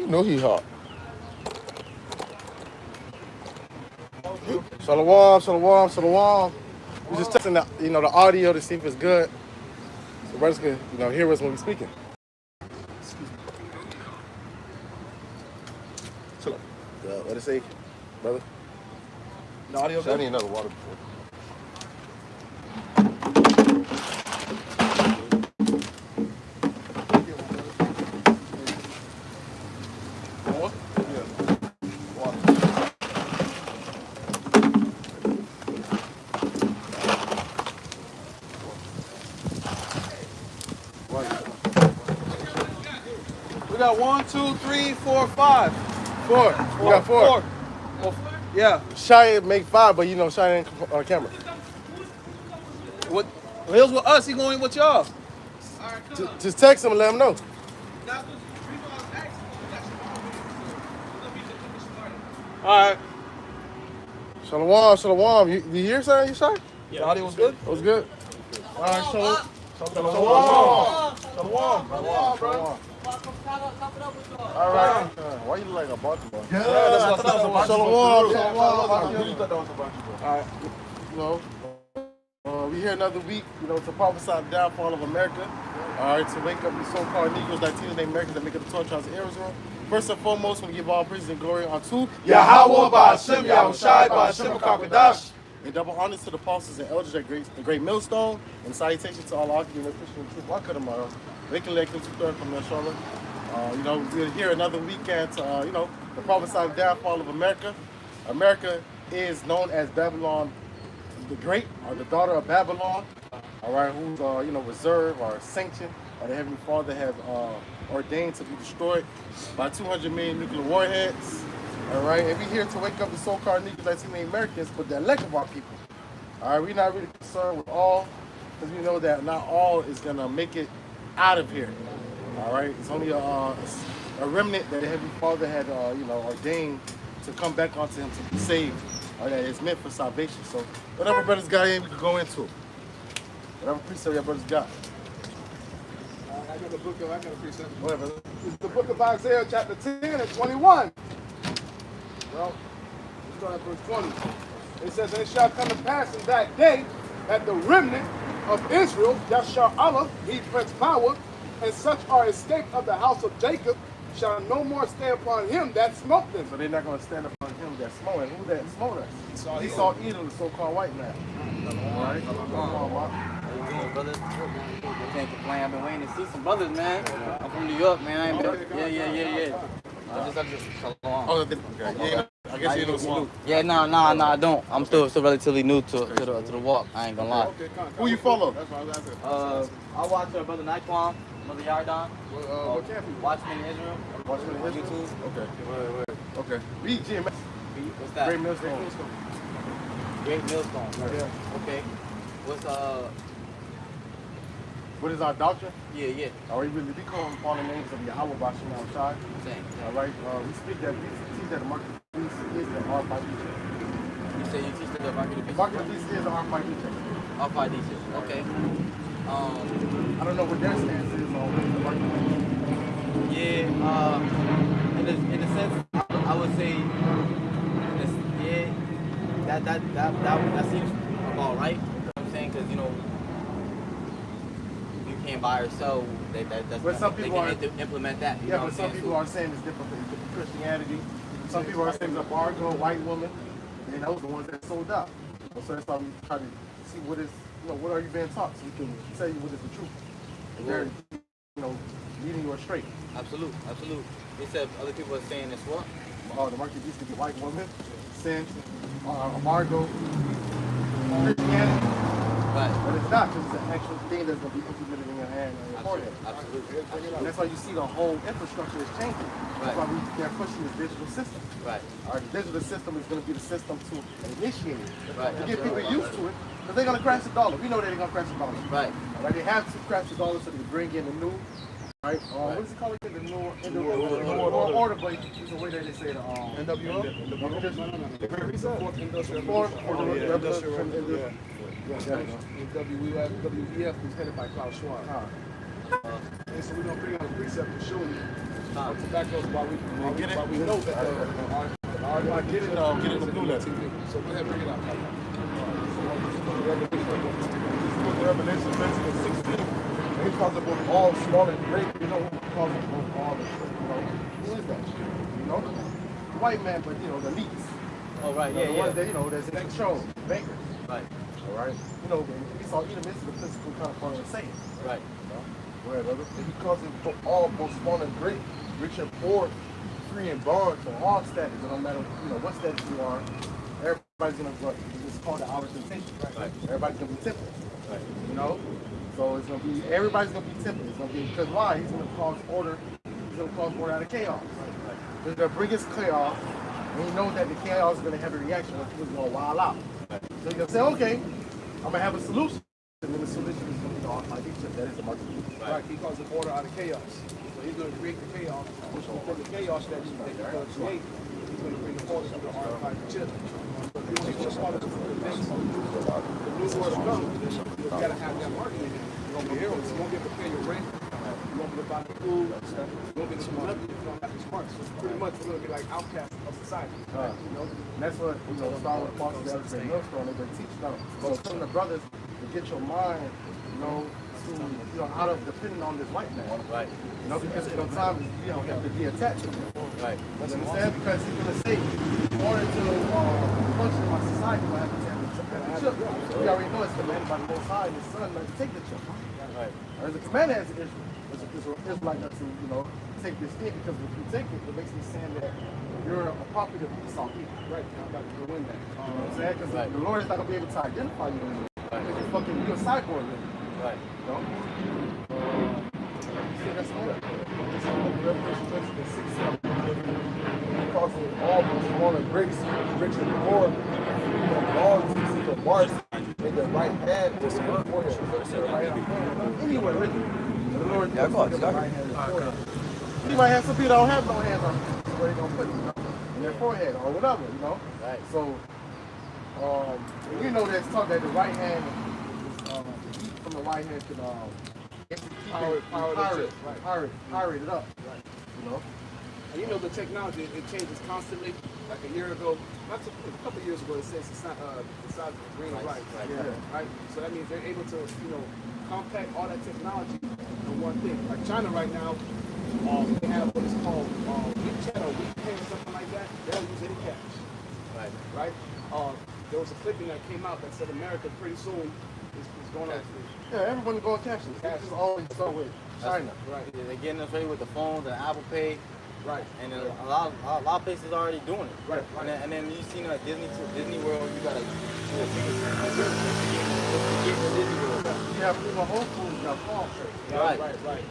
You know he hot. Shalom, shalom, shalom. We're just testing the, the audio to see if it's good. So brothers can, hear us when we're speaking. Shalom. What it say, brother? The audio good? I need another water before. We got 1, 2, 3, 4, 5. Four. We got four. Yeah. Shy make 5, but Shy ain't on camera. What? Well, he was with us. He going with y'all. Just text him and let him know. All right. Shalom, shalom. You hear something, you Shy? Yeah. The audio was good? It was good. All right, shalom. Shalom. Shalom. All right. Why you look like a Baltimore? Yeah, that's what I thought. Shalom. All right. We here another week, to prophesy the downfall of America. All right, to wake up the so-called Negroes, Latinos, and Americans that make up the 12 tribes of Israel. First and foremost, we give all praise and glory unto Yahweh Ba'Shem Yahushai Ba'Shem HaKadosh. and double honors to the apostles and elders at the great millstone, and salutations to all Christian and truth. Why could tomorrow? They can let them from their shoulder. We're here another weekend to, the prophesy the downfall of America. America is known as Babylon the Great, or the daughter of Babylon, all right, who's, reserved or sanctioned by the Heavenly Father, have ordained to be destroyed by 200 million nuclear warheads, all right? And we're here to wake up the so-called Negroes, Latino Americans, but the elect of our people, all right? We're not really concerned with all, because we know that not all is going to make it out of here, all right? It's only a remnant that the Heavenly Father had, ordained to come back onto him to be saved. That is meant for salvation. So whatever brothers got in, we can go into it. Whatever precept your brothers got. I got a precept. Whatever. It's the book of Isaiah, chapter 10 and 21. Well, let's start at verse 20. It says, "And it shall come to pass in that day that the remnant of Israel, Yashar'Allah, he Prince Power, and such are escaped of the house of Jacob, shall no more stay upon him that smote them." So they're not going to stand upon him that smote. And who that smote us? He saw Edom, the so-called white man. All right? How you doing, brother? I can't complain. I've been waiting to see some brothers, man. I'm from New York, man. I ain't been. Yeah. I just shalom. Oh, okay. Yeah, I guess you don't salute. Yeah, no, I don't. I'm still relatively new to the walk. I ain't gonna lie. Who you follow? That's what I was asking. I watch brother Naquan, brother Yardan. What camp you? Watchmen in Israel. Watchman On Israel? YouTube. Okay. Okay. Read GMS. What's that? Great millstone. Great millstone. Yeah. Okay. What's What is our doctrine? Yeah. Are we really calling upon the names of Yahweh Ba'Shem Yahushai? Same. All right. We speak that we teach that the market of the beast is the R5D check. You say you teach the market of the The beast? market of the beast is the R5D check. R5D. Okay. I don't know what their stance is on the market of the beast. Yeah. In a sense, I would say, that seems about right. You know what I'm saying? Because you can't buy or sell. That's But some they people can are implement that. You Yeah, know but what some I'm saying? people are saying it's different for Christianity. Some people are saying it's a bargo, white woman, and those are the ones that sold out. So that's why we try to see what is, what are you being taught, so we can tell you what is the truth. And they're, leading you astray. Absolute. They said other people are saying this what? The market used to be white woman, sin, bargo, Christianity. Right. But it's not, because it's an actual thing that's going to be implemented in your hand and your forehead. Absolutely. And that's why you see the whole infrastructure is changing. That's why they're pushing this digital system. Right. Our digital system is going to be the system to initiate it. Right. To get people used to it, because they're going to crash the dollar. We know they're going to crash the dollar. Right. They have to crash the dollar so they can bring in the new, right? What is it called again? The new order, but it's the way that they say the NWO? Fourth industrial revolution. WEF is headed by Klaus Schwab. And so we're going to bring out a precept to show you tobacco is why we Get it? know that Get it, get it in the blue letter. So go ahead, bring it out. Revelation 16. He calls it both all small and great. You know who calls it both all and great? You know, who is that? You know? The white man, but you know, the elites. Oh, right, You know, the ones that, you know, that's in control. Bankers. Right, All right? You know, we saw Edom is the physical kind of part of Satan. right. You know? Go ahead, brother. And he calls it all both small and great, rich and poor, free and bond, so all status. It don't matter, you know, what status you are. Everybody's gonna go. It's called the hour temptation. Right. Everybody's gonna be tempted. Right. You know? So it's gonna be everybody's gonna be tempted. It's gonna be because why? He's gonna cause order. He's gonna cause order out of chaos. He's gonna bring his chaos, and you know that the chaos is gonna have a reaction when people's gonna wild out. So he's gonna say, okay, I'm gonna have a solution. And then the solution is gonna be the Almighty. That is the mark of the beast. Right, he calls it order out of chaos. So he's going to create the chaos. From the chaos that he's going to create, he's going to bring the order to the Almighty children. So if you want to be a part of the new world come, you got to have that mark in it. You won't be here. You won't be able to pay your rent. You won't be able to buy the food. You won't be able to do nothing if you don't have this mark. So pretty much we're going to be like outcasts of society. You know, and that's what, you know, Star Wars Fox is the millstone. They're teaching them. So telling the brothers to get your mind, you know, to, you know, out of depending on this white man. Right. You know, because you know, time is, you know, have to be attached to him. Right. You understand? Because he's gonna say, in order to function in my society, I have to have the chip. We already know it's commanded by the Most High and His Son not to take the chip. Right. As a command as an Israelite not to, you know, take this thing, because if you take it, it makes me saying that you're a property of Esau people. Right, now I'm about to go in that. You know what I'm saying? Because the Lord is not gonna be able to identify you anymore. Because you're a cyborg then. Right. You know? See, that's all. Revelation 6:7. He calls it all the small and grace, rich and poor, all to the marks in their right hand, with their forehead, their right hand, anywhere really. The Lord Yeah, I got the it. right hand, the forehead. You might have some people that don't have no hands on where they gonna put it, you know, in their forehead or whatever, you know. Right. So, and you know that's talk that the right hand is from the right hand can pirate it up, Right. you know. And you know the technology, it changes constantly. Like a year ago, a couple of years ago, it says it's not green or right. Right. So that means they're able to, you know, compact all that technology in one thing. Like China right now, they have what is called WeChat or WePay or something like that. They don't use any cash. Right. Right. There was a clipping that came out that said America pretty soon is going on. Yeah, everyone's going cashless. That's just always so with China. Right. Yeah, they're getting us ready with the phones and Apple Pay. Right. And a lot of places are already doing it. Right. And then you see like Disney World, you gotta do a ticket to get to Disney World. You have people Whole Foods, you have farm trade. Right.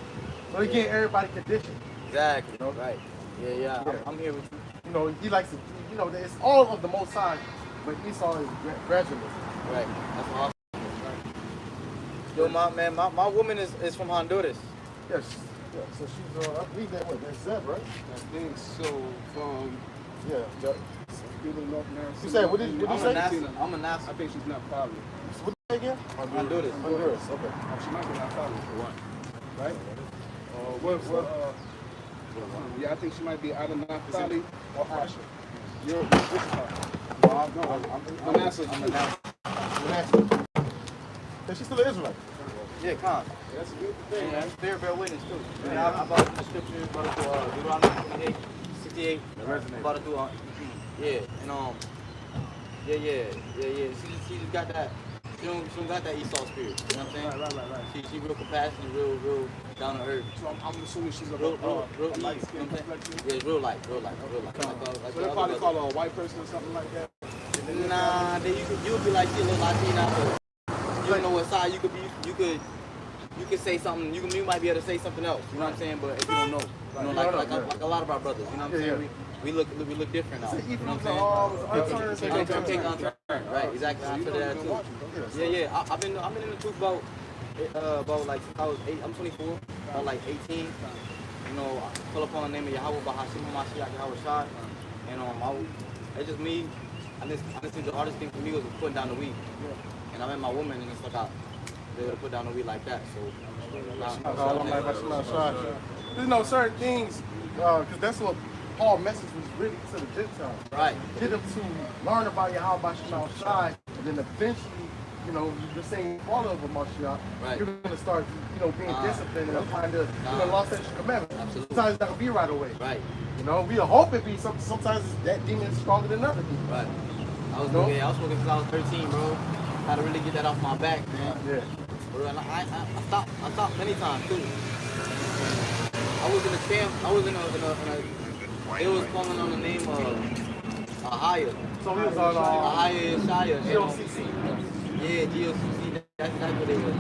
So they get everybody conditioned. Exactly. You know? Right. Yeah. I'm here with you. You know, he likes to, you know, it's all of the Most High, but Esau is gradualism. Right. That's awesome. Right. Yo, my woman is from Honduras. Yes. Yeah, so she's, I believe that, that's Zeb, right? I think so. From Yeah. people in North America. You said, what did you say? I'm a NASA. I think she's not probably. What did you say again? Honduras. Honduras, okay. She might be not probably for one. Right? Yeah, I think she might be either Naphtali or Asher. You're which part? No, I'm Manasseh. I'm a NASA. Manasseh. Yeah, she's still an Israelite. Yeah, con. That's a good thing. Yeah, that's bear witness too. Yeah, I brought it to the scripture, brought it to Deuteronomy 28, 68. Brought it to yeah, and yeah. She just got that. She don't got that Esau spirit. You know what I'm saying? Right. She real compassionate, real down to earth. So I'm assuming she's a Real light easy. skin You know what I'm complexion. saying? Yeah, real light. So they probably call her a white person or something like that. Nah, then you would be like she a little Latina. You don't know what side you could be. You could say something. You might be able to say something else. You know what I'm saying? But if you don't know, you know, like a lot of our brothers. You know what I'm saying? We look different now. You know what I'm saying? Take on turn. Right, exactly. I feel that too. Yeah. I've been in the truth about like since I was 8. I'm 24. About like 18. You know, I fell upon the name of Yahweh Bahashim Mashiach Yahweh Shai, and it's just me. I just think the hardest thing for me was putting down the weed. And I met my woman, and it's like I was able to put down the weed like that. So. You know, certain things because that's what Paul's message was really to the Gentiles. Right. Get them to learn about Yahweh Shem outside, and then eventually, you know, the same follower of Mashiach, Right. you're going to start, you know, being disciplined and applying the law, statutes, and commandments. Absolutely. Sometimes it's not going to be right away. Right. You know, we hope it be. Sometimes that demon is stronger than other demons. Right. I was smoking since I was 13, bro. Had to really get that off my back, man. Yeah. Bro, and I stopped many times too. I was in a camp. I was in a it was calling on the name of Ahaya. So he was on Ahaya Shaya. GOCC. Yeah, GOCC. That's what they was.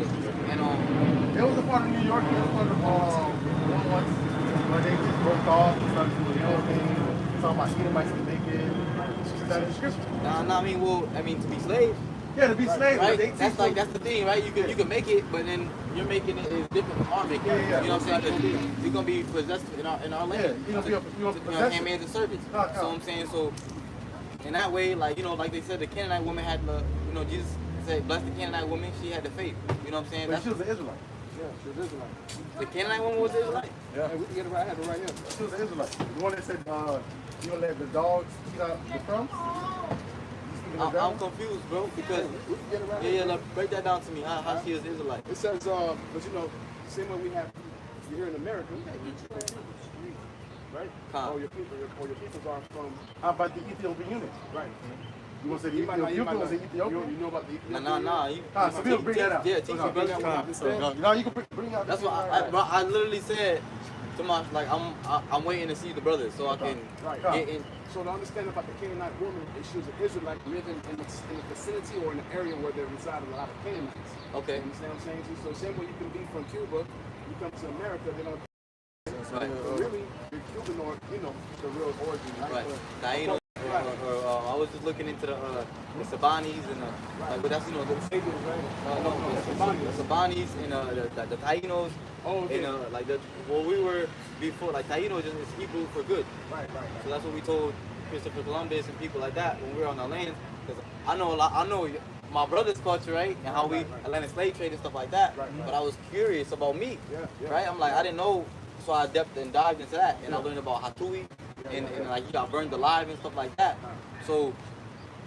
And It was a part of New York. It was part of one once where they just broke off and started doing their own thing. Talking about Edomites and naked. Is that in the scripture? nah, I mean to be slaves. Yeah, to be slaves. Right? They That's teach that's the thing, right? You can make it, but then you're making it is different from our making. Yeah. You know what I'm saying? 'Cause we're gonna be possessed in our land. Yeah, you know, Handmaids and servants. So I'm saying, so in that way, like, you know, like they said, the Canaanite woman had the, you know, Jesus said, bless the Canaanite woman, she had the faith. You know what I'm saying? But she was an Israelite. Yeah, she was Israelite. The Canaanite woman was Israelite. Yeah. Hey, we can get it right. I have it right here. She was an Israelite. The one that said, you don't let the dogs eat out the crumbs? I'm confused, bro, because We can get it right yeah, here. like, break that down to me. How she is Israelite? It says, but you know, same way we have here in America, right? Calm. All your peoples are from, How about the Ethiopian eunuch? right. You want to say the You might not- you Ethiopian might was an not- Ethiopian? You know about the Ethiopian? Nah. So we'll bring that out. Yeah, teach me, brother. No, you can bring out. That's why I literally said to my, like, I'm waiting to see the brothers so I can Right. get in. So to understand about the Canaanite woman, is she was an Israelite living in the vicinity or in the area where there resided a lot of Canaanites. Okay. You understand what I'm saying? So same way you can be from Cuba, you come to America, they don't. Right. Really, the Cuban or the real origin, right? Right. Taínos, I was just looking into the Sabanis and like, but that's, you know, the Sabians, right? the Sabanis and the Taínos. Oh, okay. And like we were before, like Taíno is Hebrew for good. Right. So that's what we told Christopher Columbus and people like that when we were on our land. Because I know my brother's culture, right? And how we Atlantic slave trade and stuff like that. Right. But I was curious about me, Yeah. right? I'm like, I didn't know, so I dived into that. And I learned about Hatui and like he got burned alive and stuff like that. So,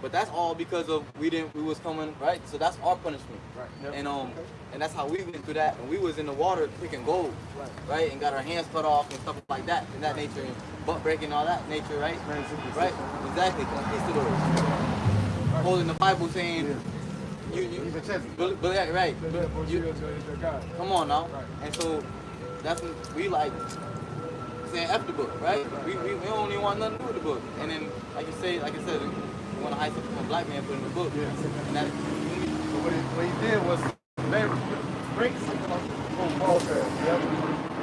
but that's all because of we was coming, right? So that's our punishment. Right. And that's how we went through that. And we was in the water picking gold, right? And got our hands cut off and stuff like that, and that nature, and butt breaking, all that nature, right? Right, exactly. Conquistadors. Holding the Bible saying, right. Come on now. And so that's when we like saying F the book, right? We don't even want nothing to do with the book. And then, like I said, we want to hide something from a black man put in the book. And that, What he did was break something from Paul said.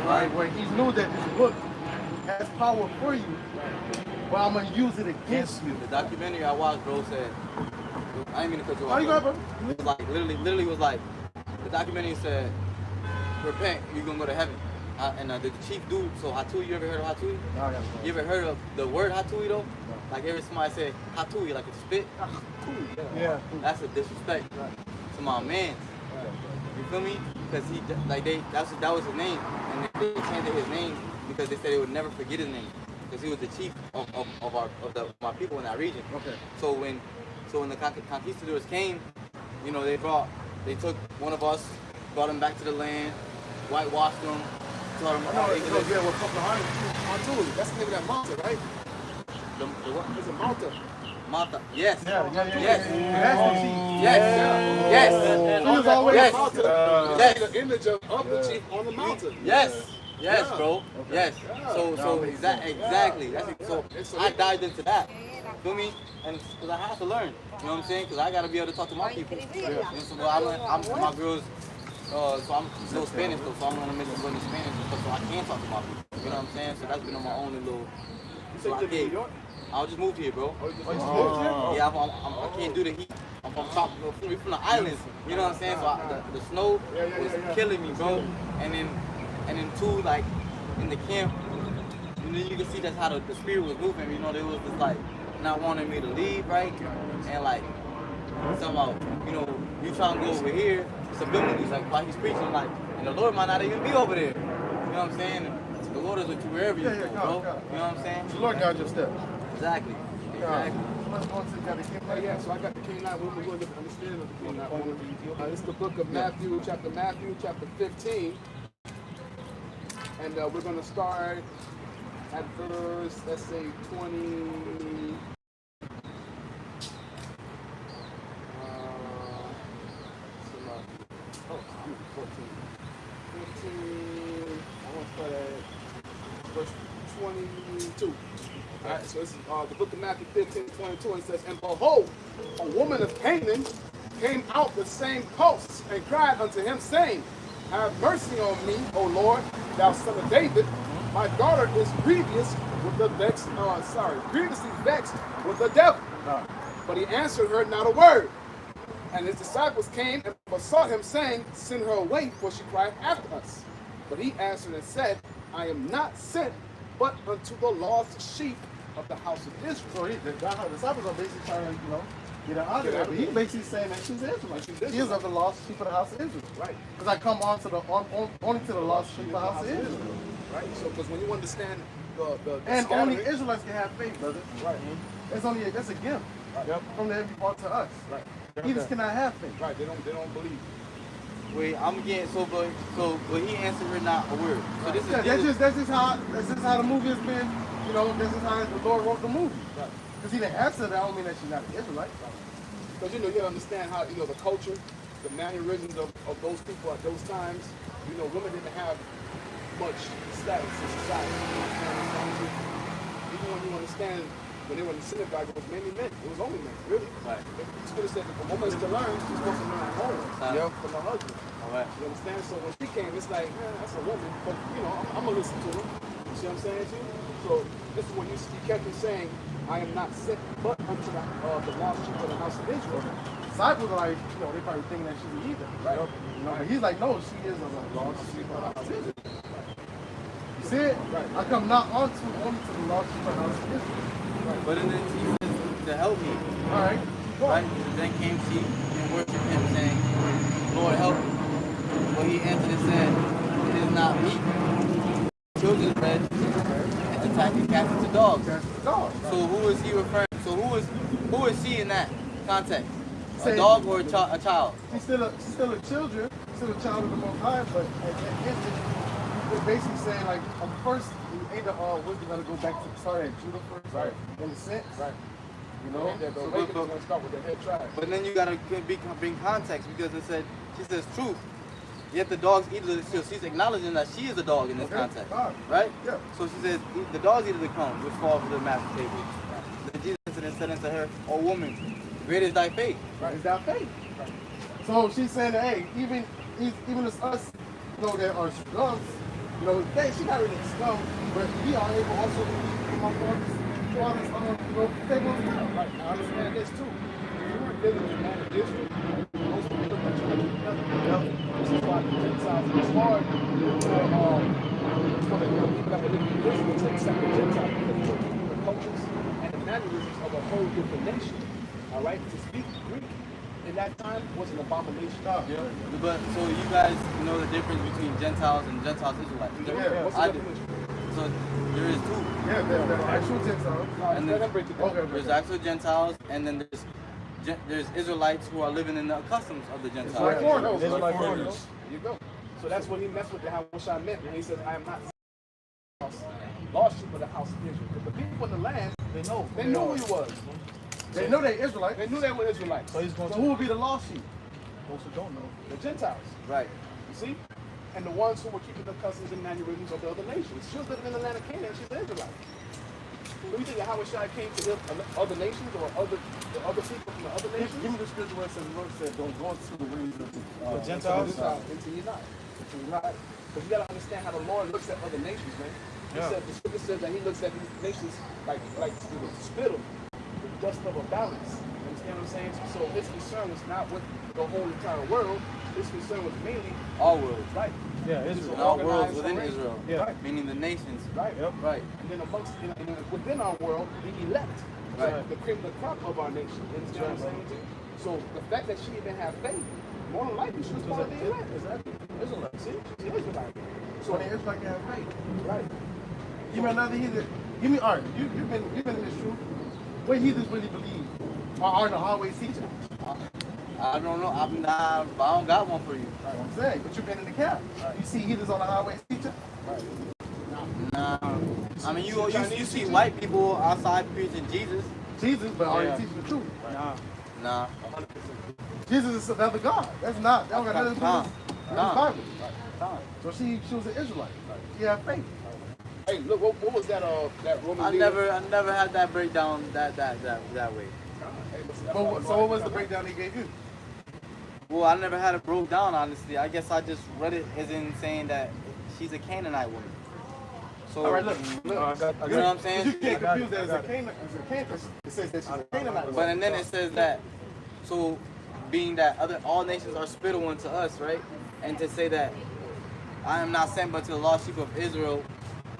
Right? Where he knew that this book has power for you, but I'm going to use it against you. the documentary I watched, bro, said, I didn't mean to cut you off. How you got, bro? It was like, literally was like, the documentary said, repent, you're going to go to heaven. And the chief dude, so Hatui, you ever heard of Hatui? Oh, yeah. You ever heard of the word Hatui though? Like every somebody said Hatui, like it's spit. Yeah. That's a disrespect to my man. You feel me? Because that was his name, and they changed his name because they said they would never forget his name because he was the chief of my people in that region. Okay. So when the conquistadors came, you know, they took one of us, brought him back to the land, whitewashed him, taught him No, all it's English. yeah, with Pocahontas. That's the name of that Malta, right? The what? It's a Malta. Mata. Yes. Yeah. Yes. That's the chief. Yes. He was always Yes. Malta. Yes. The image of the chief on the mountain. Yes, Yeah. bro. Yes. So exactly. That's it. So I dived into that. Feel me? And because I have to learn. You know what I'm saying? Because I gotta be able to talk to my people. And so I'm my girls. So I'm still Spanish though. So I'm gonna make them learn Spanish and stuff so I can talk to my people. You know what I'm saying? So that's been on my own little. You said you live in New York? I just moved here, bro. Oh, you just moved here? Yeah, I can't do the heat. I'm from top, we from the islands. You know what I'm saying? So the snow was killing me, bro. And then two, like in the camp, you can see that's how the spirit was moving. You know, they was just like not wanting me to leave, right? And like talking about, you know, you trying to go over here, subliminally, like while he's preaching, like, and the Lord might not even be over there. You know what I'm saying? The Lord orders with you wherever you Yeah, go, God, bro. God. You know what I'm saying? The Lord guide your steps. Exactly. Exactly. Let's go to the King. Yeah, so I got the Canaanite woman. We're going to understand of the Canaanite woman. It's the book of Matthew, chapter 15. And we're going to start at verse, let's say, 20. Oh, I'm 14. 15. I want to start at verse 22. All right, so this is the book of Matthew 15:22, and it says, "And behold, a woman of Canaan came out the same coast and cried unto him, saying, Have mercy on me, O Lord, thou son of David. My daughter is grievously vexed with the devil. But he answered her not a word. And his disciples came and besought him, saying, Send her away, for she cried after us. But he answered and said, I am not sent but unto the lost sheep of the house of Israel. So the disciples are basically trying to, get her out of there. But he's basically saying that she's Israelite. She is of the lost sheep of the house of Israel. Right. Because I come only to the lost sheep of the house of Israel. Right. So because when you understand the And scattering, only Israelites can have faith, brother. right. That's a gift from the heavenly part to us. Right. Heathens cannot have faith. Right. They don't believe. Wait, I'm getting but he answered her not a word. So this is That's just how the movie has been. This is how the Lord wrote the movie. Right. Because he didn't answer that, I don't mean that she's not an Israelite. Because you gotta understand how the culture, the mannerisms of those people at those times. Women didn't have much status in society. Even when you understand when they were in the synagogue, it was mainly men. It was only men, really. Right. It's going to say if a woman is to learn, she's supposed to learn at home from her husband. All right. You understand? So when she came, it's like, that's a woman, but I'm gonna listen to her. You see what I'm saying to you? So this is when you kept on saying, I am not sent but unto the lost sheep of the house of Israel. Disciples are like, they probably thinking that she's a heathen. Right. But he's like, no, she is a lost sheep of the house of Israel. You see it? Right. I come not only to the lost sheep of the house of Israel. Right. But then he says to help me. All right. Right? Then came she and worshipped him, saying, Lord, help me. But he answered and said, It is not meet children's bread and to take and cast it to dogs. So who is he referring? So who is she in that context? A dog or a child? She's still a child of the Most High, but at the end, it's basically saying like, first, we're gonna go back to start at Judah first, Right. In a sense, Right. The awakening is going to start with the head tribe. But then you gotta bring context because she says truth. Yet the dogs eat it. So she's acknowledging that she is a dog in this context, right? Yeah. So she says the dogs eat of the crumbs which fall from the master's table. Then Jesus said unto her, O woman, great is thy faith. Right. Is that faith? Right. So she's saying that, hey, even as us, that are scums, she's not really a scum, but we are able also to come up with favor of God. Right. Now understand this too. If you weren't dealing with the man of Israel, most people look at you like you're nothing. This is why the Gentiles, it's hard for the people that were living in Israel to accept the Gentiles because they were the cultures and the mannerisms of a whole different nation. All right? To speak Greek in that time was an abomination. But so you guys know the difference between Gentiles and Gentiles Israelites. What's the definition? So there is two. Yeah, there's actual Gentiles. And let them break it down. there's actual Gentiles, and then there's Israelites who are living in the customs of the Gentiles. Like foreigners. There you go. So that's what he meant with how I meant when he said, I am not lost sheep of the house of Israel. Because the people in the land, they knew who he was. They know they're Israelites. They knew they were Israelites. So who will be the lost sheep? Those who don't know. The Gentiles. Right. You see? And the ones who were keeping the customs and mannerisms of the other nations. She was living in the land of Canaan. She's an Israelite. Do you think Yahweh Shai came to the other nations or the other people from the other nations? Give me the scripture where it says, the Lord said, don't go into the ways of the Gentiles. Into you not. Because you got to understand how the Lord looks at other nations, man. He said, the scripture says that he looks at these nations like spittle, the dust of a balance. You understand what I'm saying? So his concern was not with the whole entire world. His concern was mainly All worlds. right. Yeah, Israel. And all worlds within Israel. Yeah. Right. Meaning the nations. Right. Yep. Right. And then within our world, the elect, Right. the cream of the crop of our nation. You understand what I'm saying to you? So the fact that she didn't have faith, more than likely she was part of the elect. Exactly. Israelite. See? She's an Israelite. So the Israelites can have faith. Right. Give me another heathen. Give me art. You've been in this truth. What heathens really believe are the hallways teaching? I don't know. I don't got one for you. Right, I'm saying, but you've been in the camp. You see heathens on the highways teaching? Nah. I mean, you see white people outside preaching Jesus. Jesus, but are they teaching the truth? Nah. Jesus is another God. That don't got nothing to do with the Bible. Nah. So she was an Israelite. She had faith. Hey, look, what was that Roman I leader? never had that breakdown that way. So what was the breakdown he gave you? Well, I never had it broke down, honestly. I guess I just read it as in saying that she's a Canaanite woman. So, All right, look. you know what I'm saying? You can't confuse that as a Canaanite. It says that she's a Canaanite. But and then it says that, so being that all nations are spittle unto us, right? And to say that I am not sent but to the lost sheep of Israel,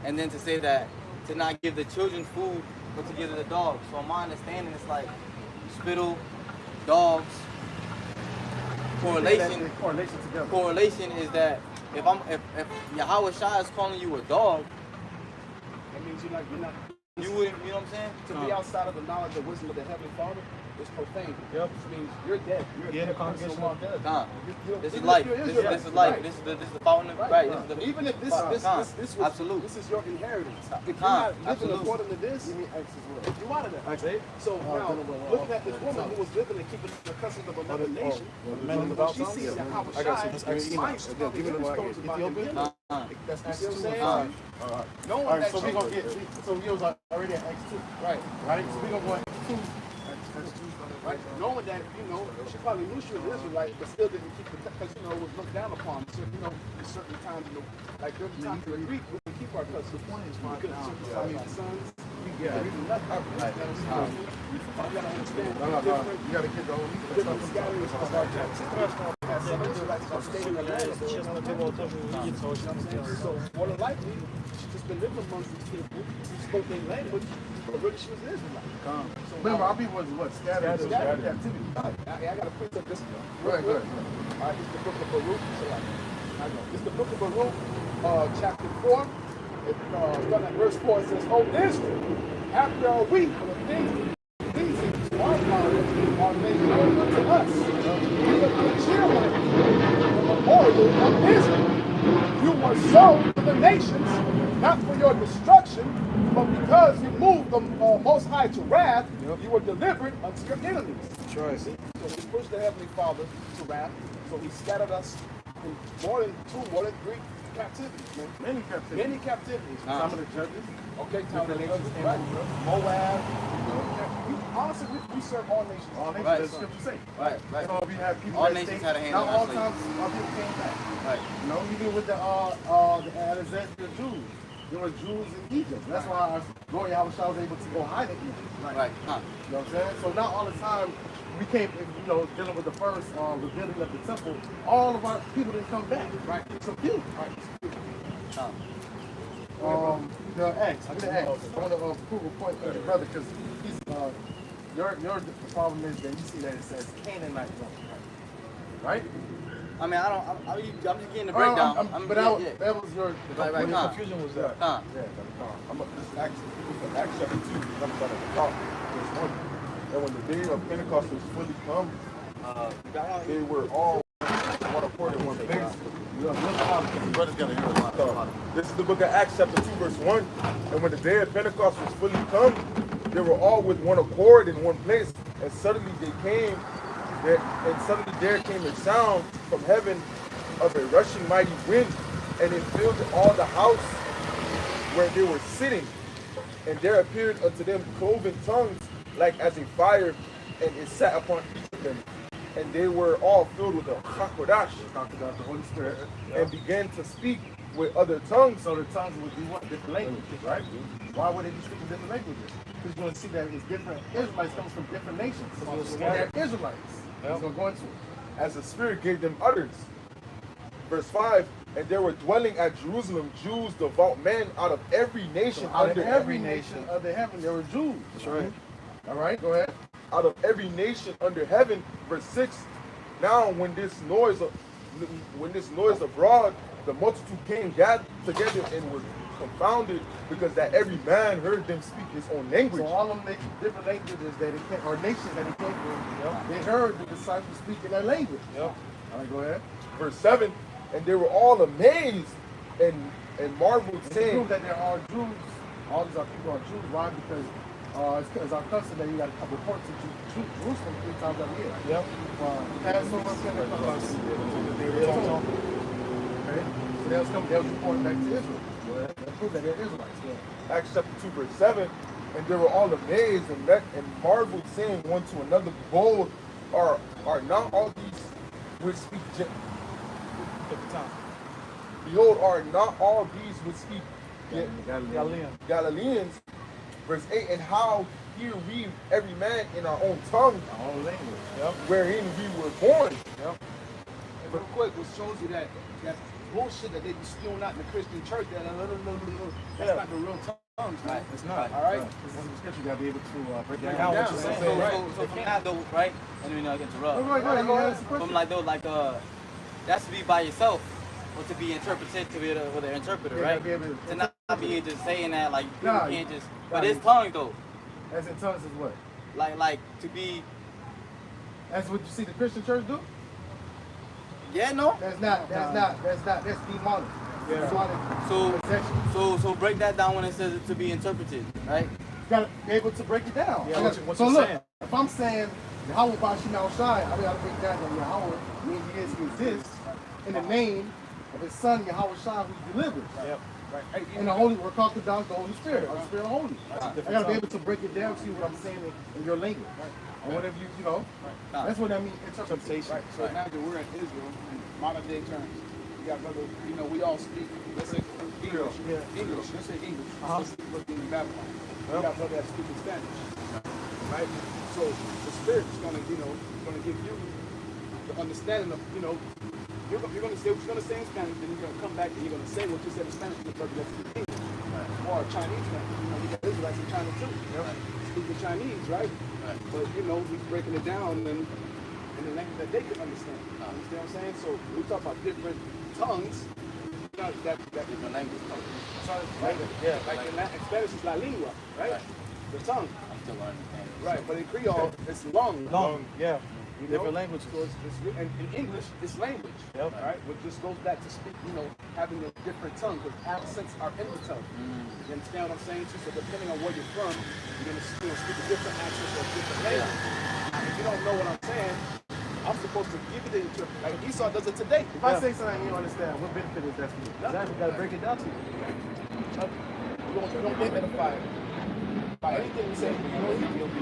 and then to say that to not give the children food but to give to the dogs. So my understanding is like spittle, dogs. Correlation is that if Yahweh Shai is calling you a dog, That means you're not you wouldn't, you know what I'm saying? to be outside of the knowledge and wisdom of the Heavenly Father is profane. Yep. Which means you're dead. You're Yeah, the a person congregation walked of dead. This is Even life. if you're This Israelite, is life. right. This is the fountain of right. This is the Even if this absolute. this is your inheritance. If you're not living Absolute. according to this, you out of that. So now, looking at this woman who was living and keeping the customs of another nation, when she sees Yahweh Shai, minds come and stories about him. That's You see Acts 2. what I'm saying? All Knowing right, that so she we're going to get, so we was already at Acts 2. right. So we're going to go Acts 2. Right? Knowing that, she probably knew she was Israelite, but still didn't keep the, because, it was looked down upon. So, in certain times, like during the time of the Greek, we would keep our customs. The point is, we couldn't circumcise your sons. You gotta understand You got to get the whole different scatterings of our captivity. Some Israelites are staying in the land of so more than likely, she's just been living amongst these people who spoke their language, but really she was an Israelite. So Remember, our people was what? Scattered captivity. I got to print up this. Right, good. All right, it's the book of Baruch. It's the book of Baruch, chapter 4. Starting at verse 4, it says, O Israel, after a week of the things pleasing to our fathers are made known unto us. We have been cheerful the memorial of Israel. You were sown to the nations, not for your destruction, but because you moved the Most High to wrath, you were delivered unto your enemies. That's right. See? So he pushed the Heavenly Father to wrath, so he scattered us in more than 3 captivities, man. Many captivities. Some of the judges. Okay, time of the judges, right? Moab. Honestly, we serve all nations. All nations, Right. that's scripture say. Right. You know, we have people All that nations stay- had a hand not in all our times our people came back. Right. You know, even with the Alexandrian Jews, there were Jews in Egypt. That's why our Lord Yahweh Shai was able to go hide in Egypt. Right. You know what I'm saying? So not all the time we came, dealing with the first rebuilding of the temple, all of our people didn't come back. Right. So few. The X. I'm gonna X. I want to prove a point for your brother because he's your problem is that you see that it says Canaanite woman, right? I mean, I'm just getting the breakdown. But that was your Right. The confusion was that. Huh. This is Acts chapter 2, I'm starting at the top, verse 1. And when the day of Pentecost was fully come, they were all one accord in one place. brother's gotta hear a lot. This is the book of Acts chapter 2, verse 1. And when the day of Pentecost was fully come, they were all with one accord in one place. And suddenly there came a sound from heaven of a rushing mighty wind, and it filled all the house where they were sitting. And there appeared unto them cloven tongues like as a fire, and it sat upon each of them. And they were all filled with the Hakodash, The Holy Spirit. and began to speak with other tongues. So the tongues would be what? Different languages, right? Why would they be speaking different languages? Because you're going to see that it's different Israelites comes from different nations. So they're Israelites. He's going to go into it. As the Spirit gave them utterance. Verse 5, and there were dwelling at Jerusalem Jews, devout men out of every nation Out of under every nation under heaven, there were Jews. That's right. All right, go ahead. Out of every nation under heaven. Verse 6, now when this noise abroad, the multitude came gathered together and were confounded because that every man heard them speak his own language. So all them different languages that it came, or nations that it came from, they heard the disciples speaking their language. Yep. All right, go ahead. Verse 7, and they were all amazed and marveled, To saying, prove that there are Jews, all these are people are Jews. Why? Because it's our custom that you got to report to Jerusalem 3 times a year. Yep. Passover, Pentecost. Okay. So they'll report back to Israel. They'll prove that they're Israelites. Yeah. Acts chapter 2, verse 7, and they were all amazed and marveled, saying one to another, behold, are not all these which speak behold, are not all these which speak Galileans. Verse 8, and how hear we every man in our own tongue, Our own language. wherein we were born. And real quick, what shows you that bullshit that they be spewing out in the Christian church, that's not the real tongues, man. It's not. All right? This is the scripture. You got to be able to break Break down it what down. you're So- saying. So from that though, right? I mean, I can interrupt. Go ahead. You ask the question. From like though, like that's to be by yourself, or to be interpreted to be with an interpreter, Yeah, right? be able To not be just saying that like you Nah, can't just. nah, But it's tongue though, As in tongues is what? like to be. That's what you see the Christian church do? Yeah, no. That's demonic. Yeah. Demonic. So break that down when it says it to be interpreted, right? You gotta be able to break it down. Yeah, what so you look, saying? if I'm saying Yahweh Bashim Shai, I gotta break down that Yahweh means he exists in the name of his son Yahweh Shai who delivers. Yep. Right. And the Holy, we're called the Holy Spirit, or the Spirit of Holy. I gotta be able to break it down to you what I'm saying in your language. Or whatever you know. That's what I mean, interpretation. Right. So imagine we're in Israel in modern day terms. We got brother, we all speak, let's say English. Yeah. English, let's say English. Let's look in Babylon. We got brother that speaks Spanish. Right? So the Spirit is gonna give you the understanding of, you're gonna say what you're gonna say in Spanish, then you're gonna come back and you're gonna say what you said in Spanish to the brother that speaks English. Or Chinese man. We got Israelites in China too. Speaking Chinese, right? But he's breaking it down in the language that they can understand. You understand what I'm saying? So we talk about different tongues. That different language. Right? Yeah. Like in Spanish it's la lingua, right? The tongue. I'm still learning things. Right, but in Creole it's lung. Yeah. You Different know? language. So and in English, it's language. Yep. Right? Which just goes back to speak, having a different tongue, because accents are in the tongue. You understand what I'm saying? So depending on where you're from, you're gonna speak a different accent or a different language. If you don't know what I'm saying, I'm supposed to give you the interpretation. Like Esau does it today. If I say something you don't understand, what benefit is that for you? Exactly, you gotta break it down to you. You don't get edified by anything we say. You'll be.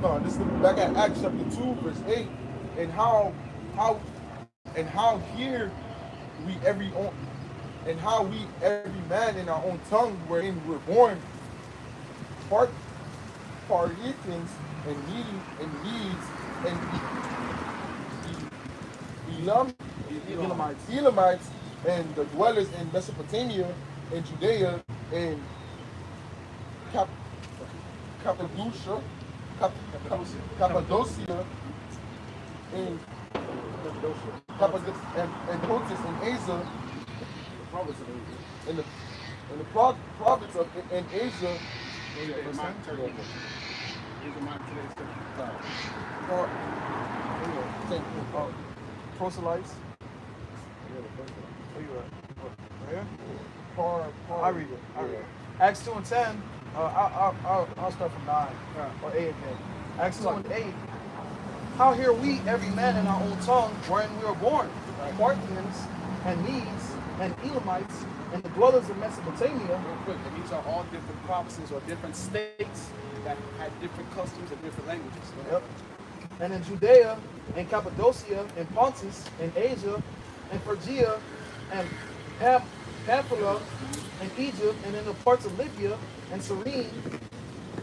No, this is back at Acts chapter 2, verse 8, and how here we every man in our own tongue wherein we're born, Parthians and Medes and Elamites and the dwellers in Mesopotamia and Judea and Cappadocia and Pontus and Asia, in the province of in Asia, proselytes. I read it. Acts 2 and 10. I'll start from 9 or 8 again. Acts 2 and 8. How hear we every man in our own tongue wherein we were born? Parthians and Medes and Elamites and the dwellers of Mesopotamia. Real quick, and these are all different provinces or different states that had different customs and different languages. Yep. And in Judea and Cappadocia and Pontus and Asia and Phrygia and Pamphylia and Egypt and in the parts of Libya and Cyrene,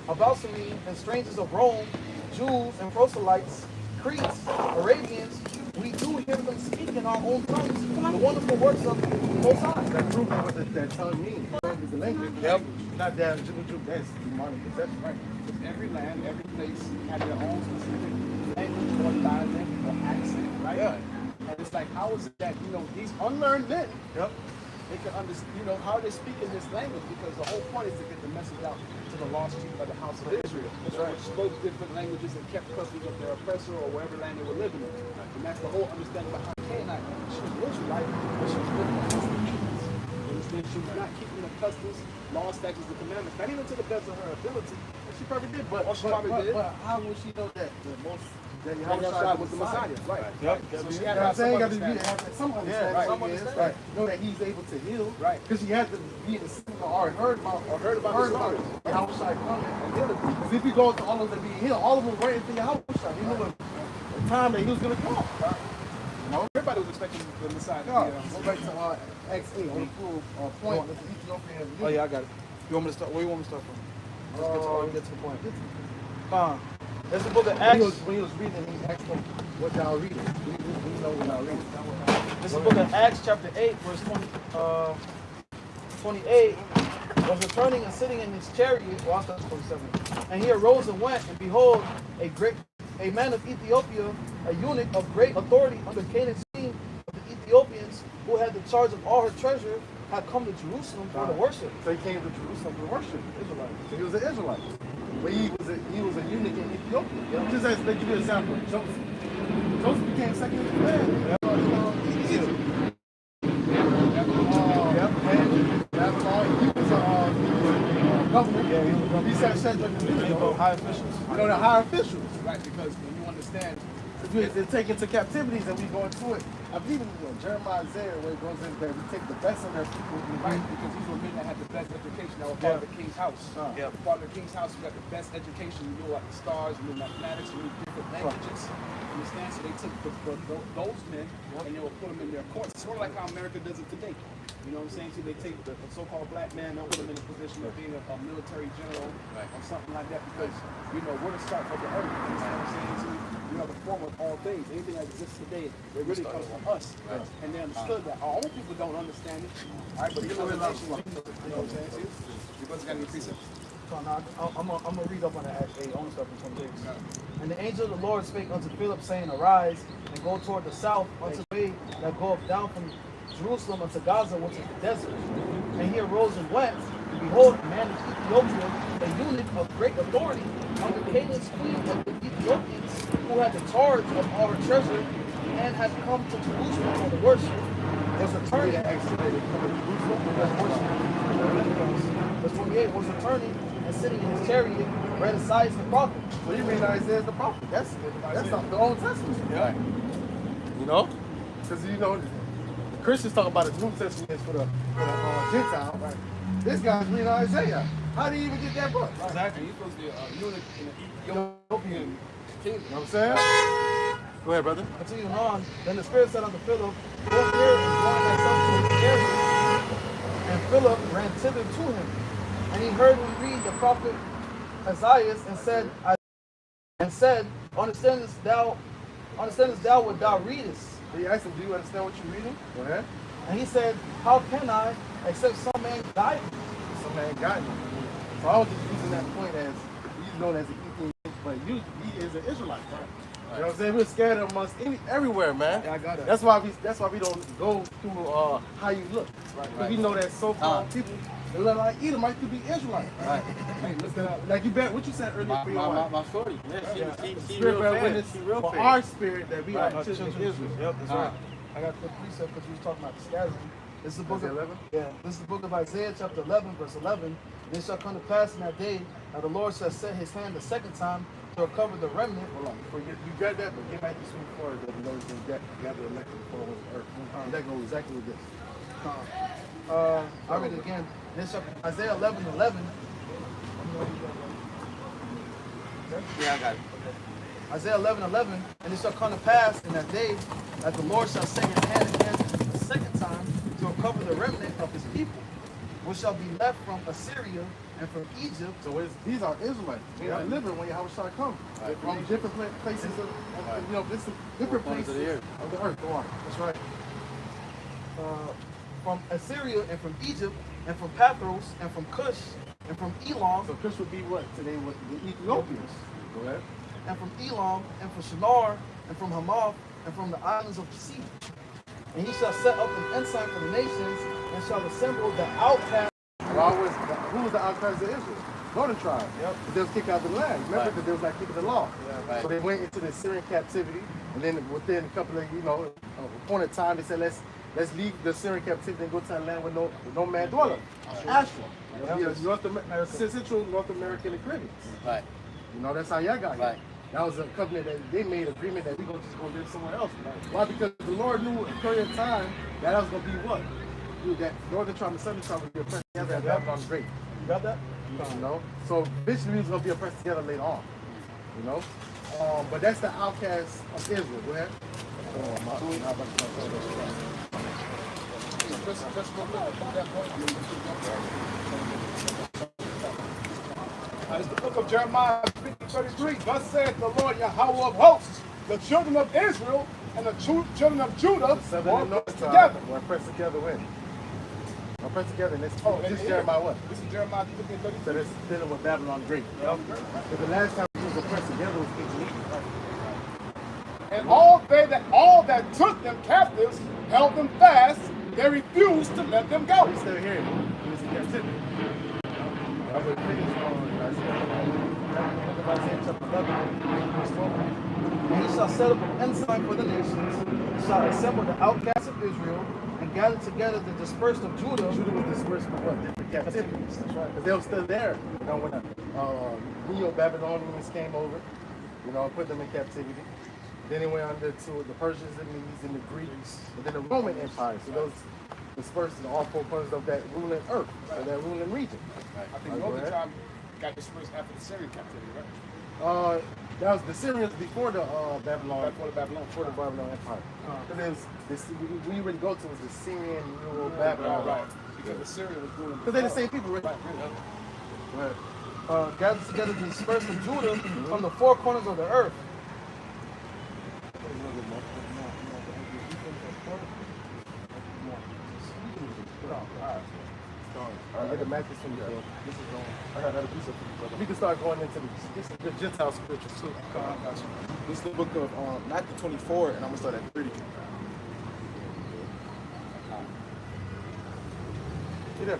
about Cyrene, and strangers of Rome, Jews and proselytes, Cretes, Arabians, we do hear them speak in our own tongues the wonderful works of the Most High. That proves what that tongue means. tongue is the language. Yep. Not that that's demonic possession. Right. Because every land, every place had their own specific language or dialect or accent, right? Yeah. And it's like, how is it that, these unlearned men, Yep. they can understand, how are they speaking this language? Because the whole point is to get the message out to the lost sheep of the house of Israel. That's right. Which spoke different languages and kept custody of their oppressor or wherever land they were living in. And that's the whole understanding behind Canaanite. She was Israelite, but she was living amongst the heathens. You understand? She was not keeping the customs, laws, statutes, and commandments, not even to the best of her ability. And she probably did, but she probably did. But how would she know that the most that Yahweh was the Messiah, right? Yep. So she You had know what I'm to saying? have Got to some be have some understanding. right. Some Some understanding. understanding. Right. Know that he's able to heal. Right. Because she had to be in the system or heard about the stories. Yahushua coming. And heal them. Because if you go to all of them being healed, all of them waiting for Yahushua. You know the time that he was going to come. Everybody was expecting the Messiah to be Go back to Acts 8 on the full point with the Ethiopian. Oh yeah, I got it. You want me to start? Where you want me to start from? Let's get to the point. It's the book of Acts. When he was reading, he asked them what y'all reading. We know what y'all reading. This is the book of Acts, chapter 8, verse 28. Was returning and sitting in his chariot. Well, I'll start at 27. And he arose and went, and behold, a man of Ethiopia, a eunuch of great authority under Canaan's king of the Ethiopians, who had the charge of all her treasure, had come to Jerusalem for the worship. So he came to Jerusalem to worship Israelite. So he was an Israelite. But he was a eunuch in Ethiopia. Yeah. Just as they give you an example. Joseph became second in command. Yep. He was a governor. Yeah, he was a governor. He said High officials. The high officials. Right, because when you understand, They're taken to captivities and we go into it. I believe in Jeremiah, Isaiah, where it goes in there, we take the best of their people. right, because these were men that had the best education, that were part of the king's house. Yeah. Part of the king's house, you got the best education. You knew like the stars, you knew mathematics, you knew different languages. You understand? So they took those men and they would put them in their courts. It's sort of like how America does it today. You know what I'm saying? So they take the so-called black man and put him in a position of being a military general or something like that because, we're the start of the earth. You know what I'm saying? So we are the form of all things. Anything that exists today, it really comes from us. Right. And they understood that. Our own people don't understand it. All right, but you know what I'm saying? See? You guys got any precepts? So now, I'm going to read up on the Acts 8. I'm going to start from 28. And the angel of the Lord spake unto Philip, saying, Arise, and go toward the south unto the way that goeth down from Jerusalem unto Gaza, which is the desert. And he arose and went, and behold, a man of Ethiopia, a eunuch of great authority, under Canaan's queen of the Ethiopians, who had the charge of all her treasure, and had come to Jerusalem for the worship, was returning. Verse 28 was returning and sitting in his chariot, read Isaiah the prophet. So you mean Isaiah the prophet? That's not the Old Testament. Yeah. You know? Because the Christians talk about the New Testament is for the Gentile, right? This guy's reading Isaiah. How do you even get that book? Right? Exactly. You're supposed to be a eunuch in the Ethiopian kingdom. You know what I'm saying? Go ahead, brother. Continuing on, then the Spirit said unto Philip, Go here and join thyself to the chariot. And Philip ran thither to him. And he heard him read the prophet Isaiah and said, Understandest thou what thou readest? He asked him, do you understand what you're reading? Go ahead. And he said, How can I, except some man guide me? Some man got me. So I was just using that point as, he's known as an Ethiopian, but he is an Israelite, right? You know what I'm saying? We're scattered amongst everywhere, man. Yeah, I got it. That's why we don't go through how you look. Right. We know that so-called people they look like Edomite could be Israelite. Right. Hey, look at that. Like you bet what you said earlier for your wife. My shorty. Yeah, she Spirit real bear fast. witness She real for fast. our spirit that we are Our children of Israel. Yep, that's right. I got the precept because we was talking about the scattering. This is the book Isaiah of 11? Yeah, this is the book of Isaiah, chapter 11, verse 11. And it shall come to pass in that day that the Lord shall set his hand the second time to recover the remnant. Hold on, before you got that, but get back to Sweet Florida that we know that gather elected before it was earth. That goes exactly with this. I read it again. This shall, Isaiah 11:11. Yeah, I got it. Isaiah 11:11, and it shall come to pass in that day that the Lord shall set his hand again the second time to recover the remnant of his people, which shall be left from Assyria and from Egypt. So these are Israelites. They are living when Yahushua comes. From different places different places of the earth. Go on. That's right. From Assyria and from Egypt, and from Pathros, and from Cush, and from Elam, So Cush would be what? Today with the Ethiopians. Go ahead. and from Elam, and from Shinar, and from Hamath, and from the islands of the sea. And he shall set up an ensign for the nations, and shall assemble the outcast. Who was the outcasts of Israel? Northern tribe. Yep. They was kicked out of the land. Remember Right. that they was like keeping the law. Yeah, right. So they went into the Syrian captivity, and then within a couple of, appointed time, they said, let's leave the Syrian captivity and go to a land with no man dwelling. Ashra. Central North American and Caribbean. Right. That's how y'all got here. Right. That was a covenant that they made agreement that we're going to just go live somewhere else. Why? Because the Lord knew a period of time that was going to be what? That northern tribe and southern tribe would be oppressed together at Babylon's Great. You got that? So eventually we was going to be oppressed together later on. But that's the outcast of Israel. Go ahead. It's the book of Jeremiah 50:33. Thus saith the Lord Yahweh of hosts, the children of Israel and the children of Judah Southern were and north oppressed tribe together. were oppressed together when? Oppressed together. And this is here. Jeremiah what? This is Jeremiah So 50:33. this is dealing with Babylon Great. But the last time we was oppressed together was King Egypt. And all that took them captives held them fast. They refused to let them go. He's still here. He was in captivity. I would finish on Isaiah chapter 11, verse 12. And he shall set up an ensign for the nations, and shall assemble the outcasts of Israel, and gather together the dispersed of Judah. Judah was dispersed from what? Different captivities. That's right. Because they were still there. When the Neo-Babylonians came over, put them in captivity. Then they went under to the Persians, the Medes, and the Greeks, and then the Roman Empire. So those dispersed in all four corners of that ruling earth, or that ruling region. I think Northern tribe got dispersed after the Syrian captivity, right? That was the Syrians before the Babylon. Before the Babylon. Before the Babylon Empire. Because it was when you really go to it was the Syrian rule Babylon. Right. Because the Syrian was ruling. Because they're the same people, right? Gather together the dispersed of Judah from the four corners of the earth. Get the matches from you. This is going. I got another piece of it. We can start going into the Gentile scriptures too. This is the book of Matthew 24, and I'm gonna start at 30. Yep.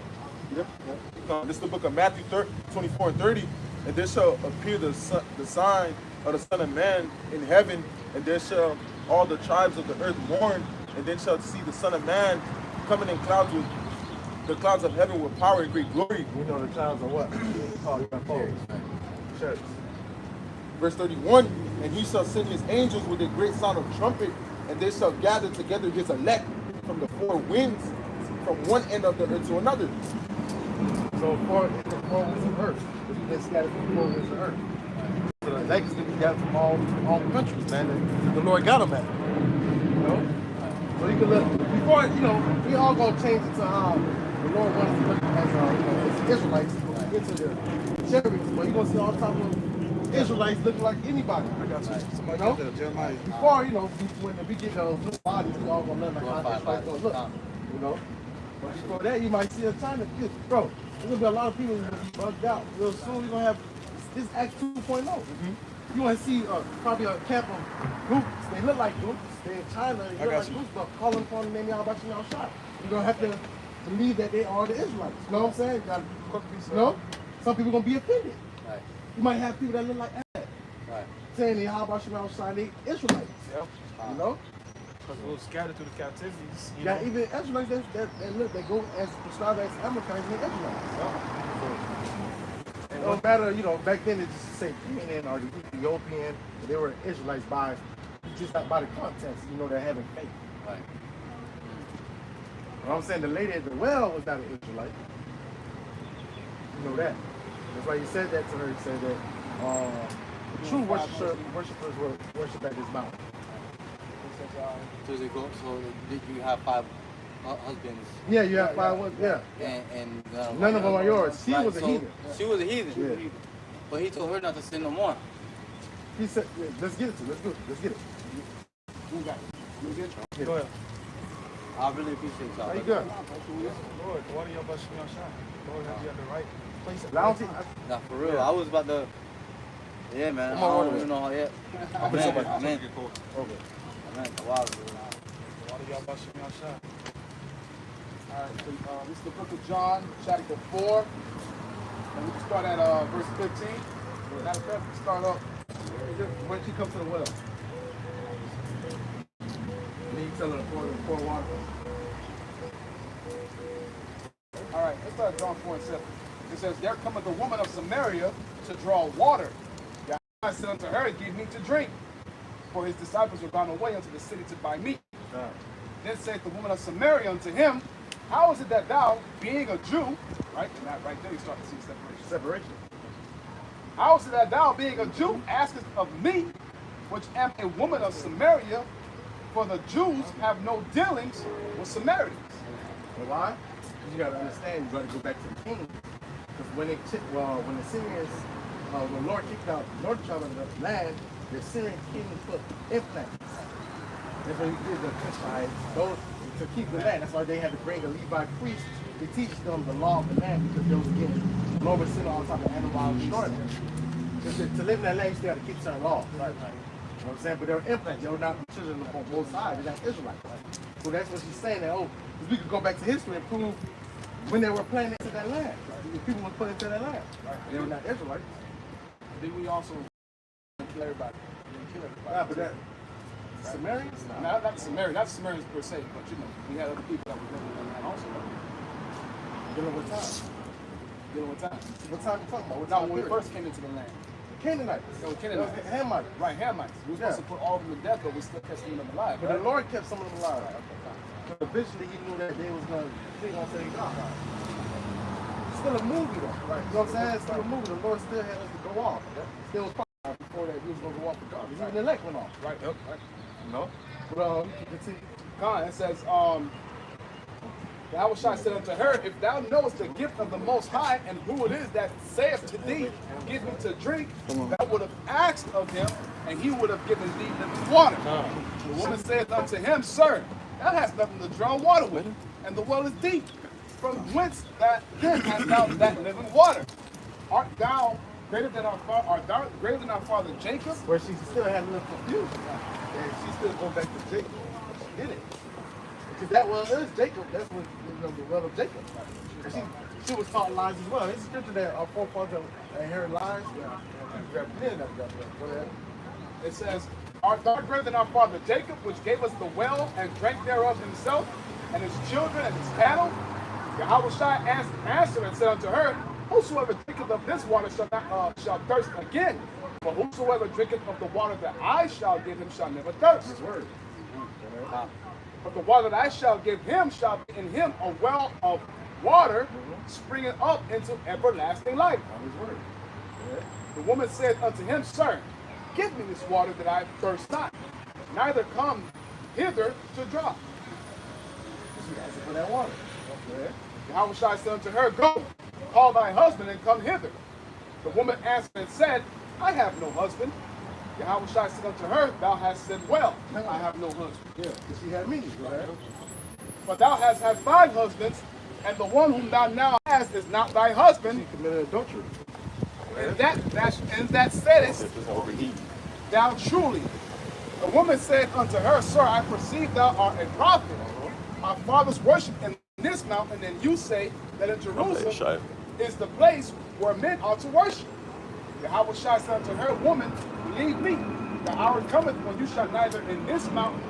This is the book of Matthew 24 and 30. And there shall appear the sign of the Son of Man in heaven, and there shall all the tribes of the earth mourn, and then shall see the Son of Man coming in clouds with the clouds of heaven with power and great glory. We know the tribes are what? Called UFOs. Church. Verse 31, and he shall send his angels with a great sound of trumpet, and they shall gather together his elect from the four winds, from one end of the earth to another. So four winds of earth. Because we've been scattered from 4 winds of earth. So the elect is going to be gathered from all countries, man. And the Lord got them at. So you can look before, we all gonna change it to how the Lord wants to look as Israelites into the chariots, but you're gonna see all type of Israelites looking like anybody. I got you. Jeremiah. Before, when we get those new bodies, we all gonna look like how Israelites gonna look. But before that, you might see a time that, bro, there's gonna be a lot of people who's gonna be bugged out. Real soon, we're gonna have this Acts 2.0. You want to see probably a camp of groups. They look like groups. They're in China. They look like groups, but calling upon the name of Yahweh shot. You're going to have to believe that they are the Israelites. You know what I'm saying? Some people going to be offended. Right. You might have people that look like that. Right. Saying they Yahweh shot, they Israelites. Yep. You know? Because we were scattered through the captivities. Yeah, even Israelites that look, they go as prescribed as Amalekites and Israelites. It don't matter, back then it just say Canaan or the Ethiopian, they were Israelites by the context, they're having faith. Right. What I'm saying, the lady at the well was not an Israelite. You know that. That's why he said that to her. He said that the true worshipers will worship at his mouth. So you have 5 husbands. Yeah, you have 5 ones. Yeah. And None of them are yours. She was a heathen. She was a heathen. Yeah. But he told her not to sin no more. He said, let's get it. Let's get it. Who got it? Go ahead. I really appreciate y'all. How you good? Lord, the water y'all about to be on shine. Lord, have you at the right place at the I right don't think. time. Nah, for real. I was about to. Yeah, man. I don't even know how yet. I'm Man, somebody. man. Okay. Man, wow, bro. The water y'all about to be on shine. All right, so, this is the book of John, chapter 4. And we can start at verse 15. Matter of fact, we start up. When she comes to the well, then you tell her to pour water. All right, let's start at John 4 and 7. It says, there cometh a woman of Samaria to draw water. Yahweh said unto her, give me to drink. For his disciples were gone away unto the city to buy meat. Then saith the woman of Samaria unto him, how is it that thou, being a Jew, right? And that right there you start to see separation. How is it that thou, being a Jew, askest of me, which am a woman of Samaria? For the Jews have no dealings with Samaritans. You know why? Because you got to understand, you got to go back to the king. Because when the Syrians, when the Lord kicked out the northern tribe of the land, the Syrian king put implants. That's what he did to Cushite, those to keep the land. That's why they had to bring a Levi priest to teach them the law of the land, because they was again, the Lord was sitting on top of animals and destroying them. Because to live in that land, you still got to keep certain laws. Right. You know what I'm saying? But they were implants. They were not children on both sides. They're not Israelites. So that's what she's saying. That we could go back to history and prove when they were planting into that land. The people were put into that land. They were not Israelites. Then we also kill everybody. Yeah, but that Samaritans? No, not the Samaritans per se, but you know, we had other people that were living in the land also. Dealing with time. Dealing with time. What time you talking about? What Now, time when we period? first came into the land, Canaanites. No, Canaanites. That was Hamites. right, Hamites. We were supposed to put all of them to death, but we still kept some of them alive. But the Lord kept some of them alive. But eventually he knew that they was going to say God. It's still a movie though. Right. You know what I'm saying? It's still a movie. The Lord still had us to go off. Still was part before that he was going to go off with God. Even the elect went off. Right, yep, right. No? But continue. God, it says, Yahweh said unto her, if thou knowest the gift of the Most High, and who it is that saith to thee, give me to drink, thou would have asked of him, and he would have given thee living water. The woman saith unto him, Sir, thou hast nothing to draw water with, and the well is deep. From whence then hast thou that living water? Art thou greater than our father Jacob? Where she still had a little confusion. And she still going back to Jacob. She did it. Because that well is Jacob. That's what the well of Jacob. And she was taught lies as well. It's scripture that our forefathers inherit lies. It says, Art thou greater than our father Jacob, which gave us the well and drank thereof himself, and his children and his cattle? Yahweh answered and said unto her, Whosoever drinketh of this water shall thirst again. But whosoever drinketh of the water that I shall give him shall never thirst. But the water that I shall give him shall be in him a well of water springing up into everlasting life. The woman said unto him, Sir, give me this water that I thirst not, neither come hither to draw. She asked for that water. Yahweh said unto her, Go, call thy husband and come hither. The woman answered and said, I have no husband. Yahweh said unto her, Thou hast said well, I have no husband. Yeah, because she had me. Right? But thou hast had 5 husbands, and the one whom thou now hast is not thy husband. She committed adultery. And that saidest thou truly. The woman said unto her, Sir, I perceive thou art a prophet. Our fathers worship in this mountain, and you say that in Jerusalem is the place where men ought to worship. Yahweh said unto her, Woman, believe me, the hour cometh when you shall neither in this mountain,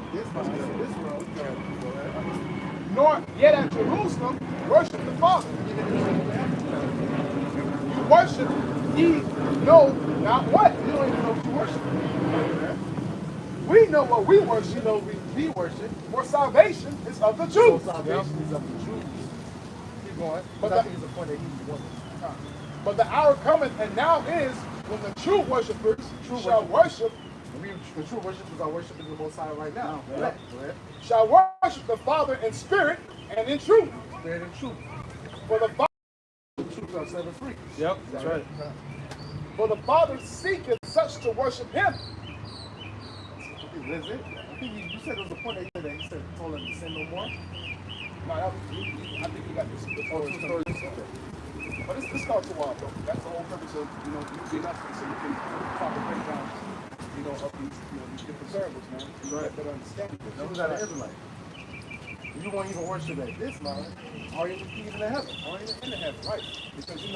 nor yet at Jerusalem worship the Father. You worship, ye know not what. You don't even know what you worship. We know what we worship. You know we worship. For salvation is of the So Jews. salvation is of the Jews. Keep going. But I think it's the point that he wants. But the hour cometh, and now is, when the true worshipers shall worship, The true worshipers are worshiping the Most High right now. shall worship the Father in spirit and in truth. Spirit and truth. For the Father, Truth shall set us free. Yep, that's right. for the Father seeketh such to worship him. That's it. think you said there was a point that he said told him to sin no more. No, that was, I think he got this. The Two stories. But this starts a while, though. That's the whole purpose of, using us so we can proper breakdown, of these different symbols, man. You have better understanding. Those are the Israelites. You won't even worship at this, man. Are you even in heaven? Or even in the heaven, right? Because the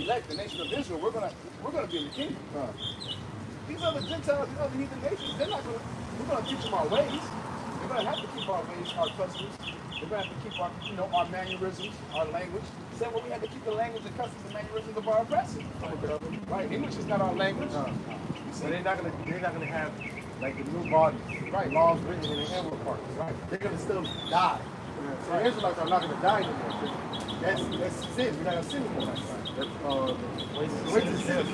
elect, the nation of Israel, we're gonna be in the kingdom. These other Gentiles, these other heathen nations, we're gonna teach them our ways. We're gonna have to keep our ways, our customs. We're gonna have to keep our mannerisms, our language. Same way we had to keep the language and customs and mannerisms of our oppressors. Right? English is not our language. So they're not gonna have like the new bodies, right? Laws written in the inward parts, right? They're gonna still die. So the Israelites are not gonna die anymore. That's sin. We're not gonna sin anymore. That's wages of sin.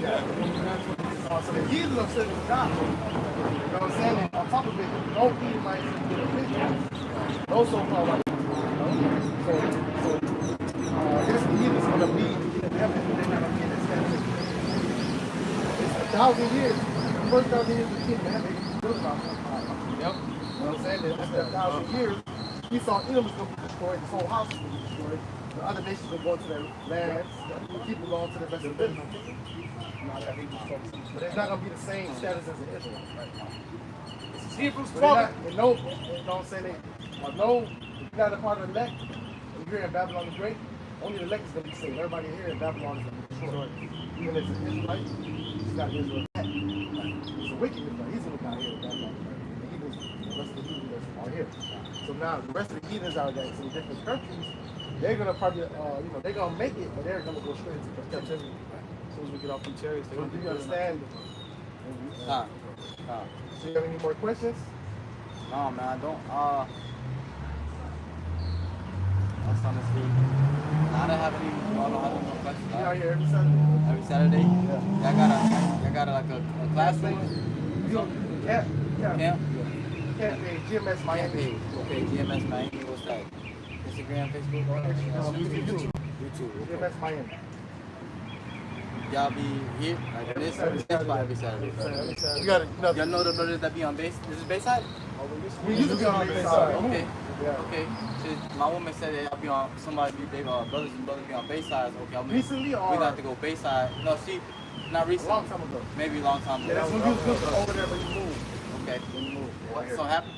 So the heathens are still gonna die. You know what I'm saying? And on top of it, no Edomites will get a picture. No so-called white people. So if the heathens are gonna be in heaven, they're not gonna get this status. It's 1,000 years. The first 1,000 years of the kingdom, man, they built about empire. Yep. You know what I'm saying? After 1,000 years, he saw Edom was going to be destroyed, his whole house was going to be destroyed. The other nations will go into their lands, people going to the rest of the business. But it's not going to be the same status as the Israelites right now. This is Hebrews So 12. you know what I'm saying? If you're not a part of the elect, and you're in Babylon the Great, only the elect is going to be saved. Everybody here in Babylon is going to be destroyed. Even as an Israelite, he's not Israel. He's a wicked Israelite. He's going to die here in Babylon. The heathens, the rest of the heathens are here. So now the rest of the heathens out there in different countries, they're going to probably, they're going to make it, but they're going to go straight into captivity. As soon as we get off them chariots, So do you understand? Nah. So you have any more questions? No, man, I don't. That's honestly. I don't have any more questions. You out here every Saturday? Every Saturday? Yeah. I got like a classroom. You camp? Camp? Camp page, GMS Miami. Page. Okay, GMS Miami. What's that? Instagram, Facebook? YouTube. Okay. GMS Miami. Y'all be here? Like this? That's why every Saturday. You got it. Y'all know the brothers that be on base? This is Bayside? We used to be on the side. Okay. Yeah. Okay. So my woman said that I'll be on brothers and brothers be on Bayside. Okay, Recently or? we got to go Bayside. No, she not A recently. long time ago. Maybe a long time ago. Yeah, that's when you was looking over there, but you moved. Okay. When you moved. What so happened?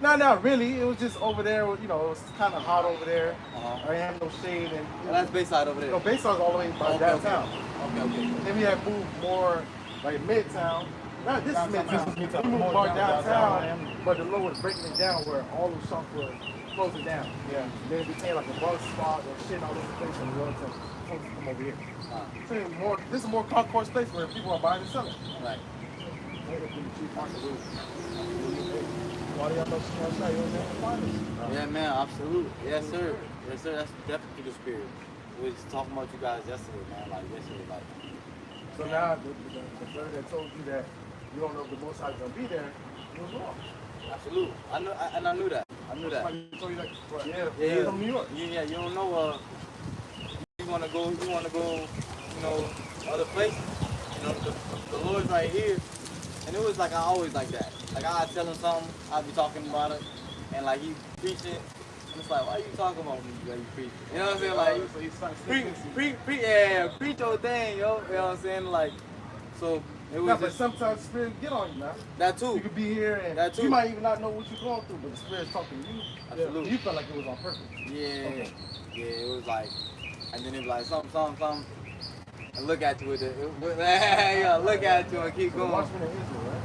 No, not really. It was just over there. It was kind of hot over there. Uh-huh. I didn't have no shade, and Well, that's Bayside over there. Bayside's all the way by downtown. Okay. And then we had moved more like midtown. Not this is midtown. Midtown. We moved more downtown, but the Lord was breaking it down where all those shops were closing down. Yeah. And then it became like a bus spot or shit all over the place, and the Lord said, "Come over here." So this is a more concourse place where people are buying and selling. Right. Why do y'all know she outside? You don't know the finest. Yeah, man, absolutely. Yes, sir. Yes, sir. That's definitely the spirit. We was talking about you guys yesterday, man. Like yesterday, like. So now the brother that told you that you don't know if the Most High is gonna be there, he was wrong. Absolutely. I knew that. I knew that. Somebody told you that. Yeah, He's from New York. Yeah, you don't know. You wanna go. Other places. The Lord's right here, and it was like I always like that. Like I tell him something, I'd be talking about it, and like he preaching, and it's like, why you talking about me? Like you preaching? You know what I'm saying? Like So he's preach your thing, yo. You know what I'm saying? Like, so it was No, but just sometimes the spirit get on you, man. that too. You could be here and That too. you might even not know what you're going through, but the spirit's talking to you. Absolutely. You felt like it was on purpose. Yeah, Okay. yeah, it was like, and then it was like something, and look at you with it. Look at you and keep So going. Watchmen in Israel, right?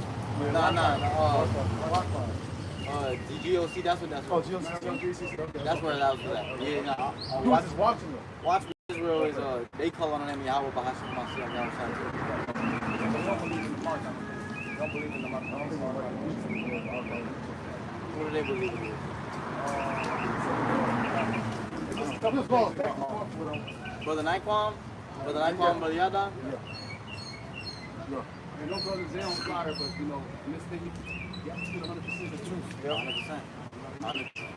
The GOC, that's what. Oh, GOC. Okay. That's where that was at. Yeah, no. You was just watching them. Watch Israel is they call on them Yahweh Bahashim Mashiach Yahweh Shanti. Don't believe in the Mark. What do they believe in? Just go back and forth with them. Brother Naquan, Brother Yada. And no brothers there on fire, but in this thing, you have to get 100% the truth. 100%.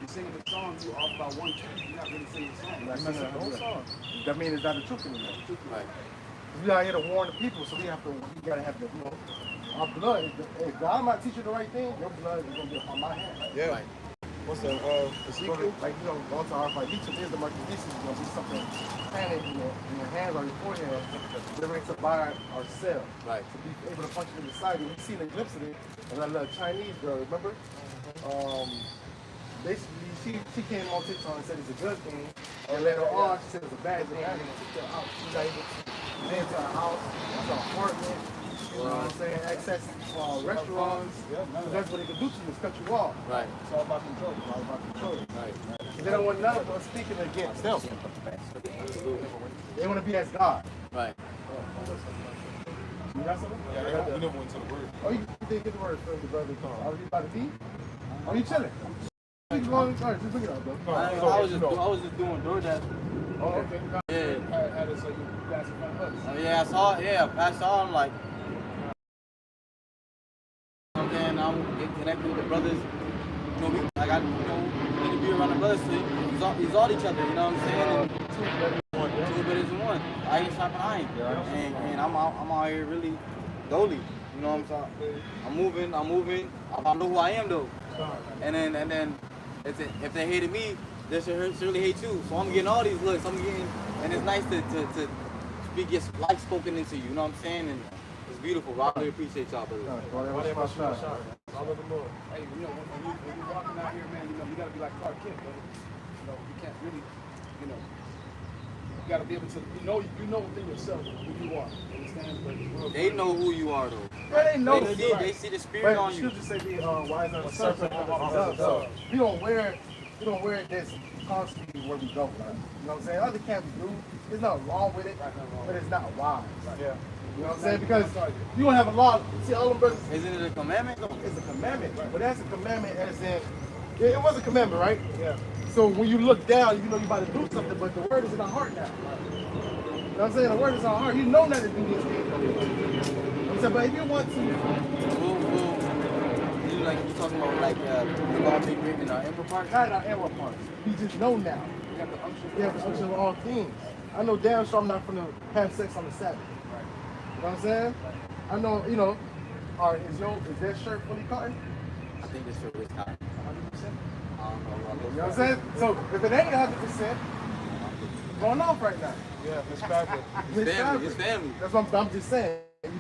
You're singing the song, you off by one tune. You're not really singing the song. You're singing the whole song. That means it's not the truth anymore. Right. We are here to warn the people, so we gotta have the, our blood, if God might teach you the right thing, your blood is going to be upon my hand. Yeah. Right. What's that? Ezekiel, like, you know, going to our fight, each of these, the mark of this is going to be something planted in your hands or your forehead, delivering to by ourselves. Right. To be able to function in society. We seen a glimpse of it of that little Chinese girl, remember? Basically, she came on TikTok and said it's a good thing. And later on, she said it's a bad thing. They took her out. She was able to get into her house, into her apartment, you know what I'm saying, access restaurants. That's what they can do to you, is cut you off. Right. It's all about control. It's all about control. Right. They don't want none of us speaking against them. They want to be as God. Right. You got something? Yeah, we never went to the word. Oh, you did get the word from the brother. Are you about to eat? Are you chilling? Keep going. All right, just look it up, bro. I was just doing DoorDash. Oh, okay. Yeah. Had it so you guys in front of us. Yeah, I saw it. Yeah, I saw him like. You know what I'm saying? I'm getting connected with the brothers. You know, I got, need to be around the brothers so he's all each other, you know what I'm saying? And two brothers in one. I ain't shopping iron. And I'm out here really dolly. You know what I'm saying? I'm moving. I know who I am though. And then if they hated me, they should surely hate you. So I'm getting all these looks. And it's nice to get life spoken into you. You know what I'm saying? And it's beautiful. I really appreciate y'all, brother. All over the Lord. Hey, you know, when you're walking out here, man, you know, you gotta be like Clark Kent, brother. You know, you can't really, you know, you gotta be able to, you know within yourself who you are. Understand? But They know who you are though. Yeah, they know. They see the spirit on you. But you just say be wise on the serpent. You don't wear it this constantly where we go. Right? You know what I'm saying? Other camps do. There's nothing wrong with it, but it's not wise. yeah. You know what I'm saying? Because you don't have a law. See, all them brothers. Isn't it a commandment? It's a commandment, but that's a commandment as in. It was a commandment, right? Yeah. So when you look down, you know you're about to do something, but the word is in the heart now. You know what I'm saying? The word is in our heart. You know not to do these things. I'm saying, but if you want to, You talking about like the law being written in our emperor parts? not our error parts. You just know now. You have the unction. You have the function of all things. I know damn sure I'm not going to have sex on the Sabbath. You know what I'm saying? I know, you know, all right, is that shirt fully cotton? I think this shirt is cotton. 100%. I don't know. You know what I'm saying? So if it ain't 100%, going off right now. Yeah, it's fabric. It's family. That's what I'm just saying. You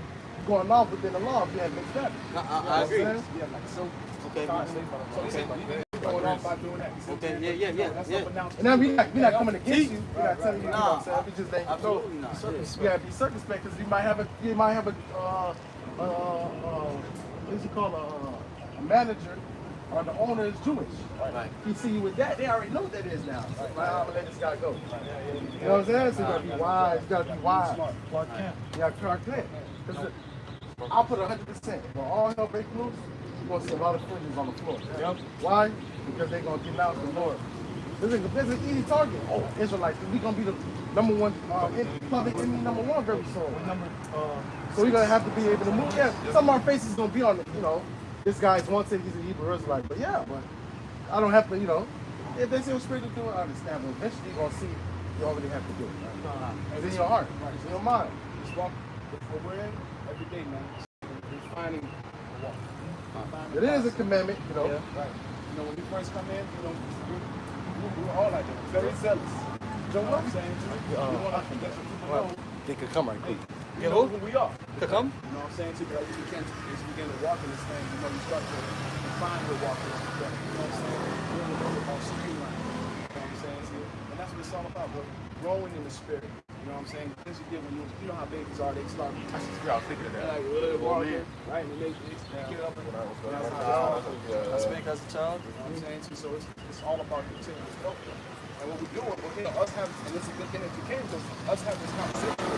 going off within the law if you have mixed fabric. I agree. You know what I'm saying? Yeah, like so. Okay. So he said you going off by doing that. Okay. Yeah. That's self-announcement. And now we're not coming against you. We're not telling you, you know what I'm saying? Nah, We just letting you know. absolutely not. You gotta be circumspect because you might have a what's it called, a manager or the owner is Jewish. Right. He see you with that, they already know what that is now. Like, I'm gonna let this guy go. You know what I'm saying? So you gotta be wise. You gotta be wise. Clark Kent. Yeah, Clark Kent. I'll put 100%. When all hell breaks loose, you're gonna see a lot of fringes on the floor. Yep. Why? Because they're gonna denounce the Lord. This is an easy target. Oh, Israelites. We're gonna be the number one public enemy number one very soon. So we're gonna have to be able to move. Yeah, some of our faces gonna be on the, you know, this guy's one said he's a Hebrew Israelite, but yeah, but I don't have to, you know, if they say what spirit to do, I understand, but eventually you're gonna see you already have to do it. Right? It's in your heart, it's in your mind. Just walk what we're in every day, man. Refining the walk. It is a commandment, you know. Yeah, right. You know, when you first come in, you know, we were all like that. Very zealous. You know what I'm saying? We want to let people know. They could come right quick. You know who we are. To come? You know what I'm saying? Too, but as you begin to walk in this thing, you know, you start to refine your walk. You know what I'm saying? You're a little bit more streamlined. You know what I'm saying? See, and that's what it's all about, bro. Growing in the spirit. You know what I'm saying? Things you get when you know how babies are, they start. Y'all figured it They're out. like, walking, right? And they get up and I Spank as a child. you know what I'm saying? Too, so it's all about continuous growth. And what we do, you know, us having, and it's a good thing that you came because us having this conversation, you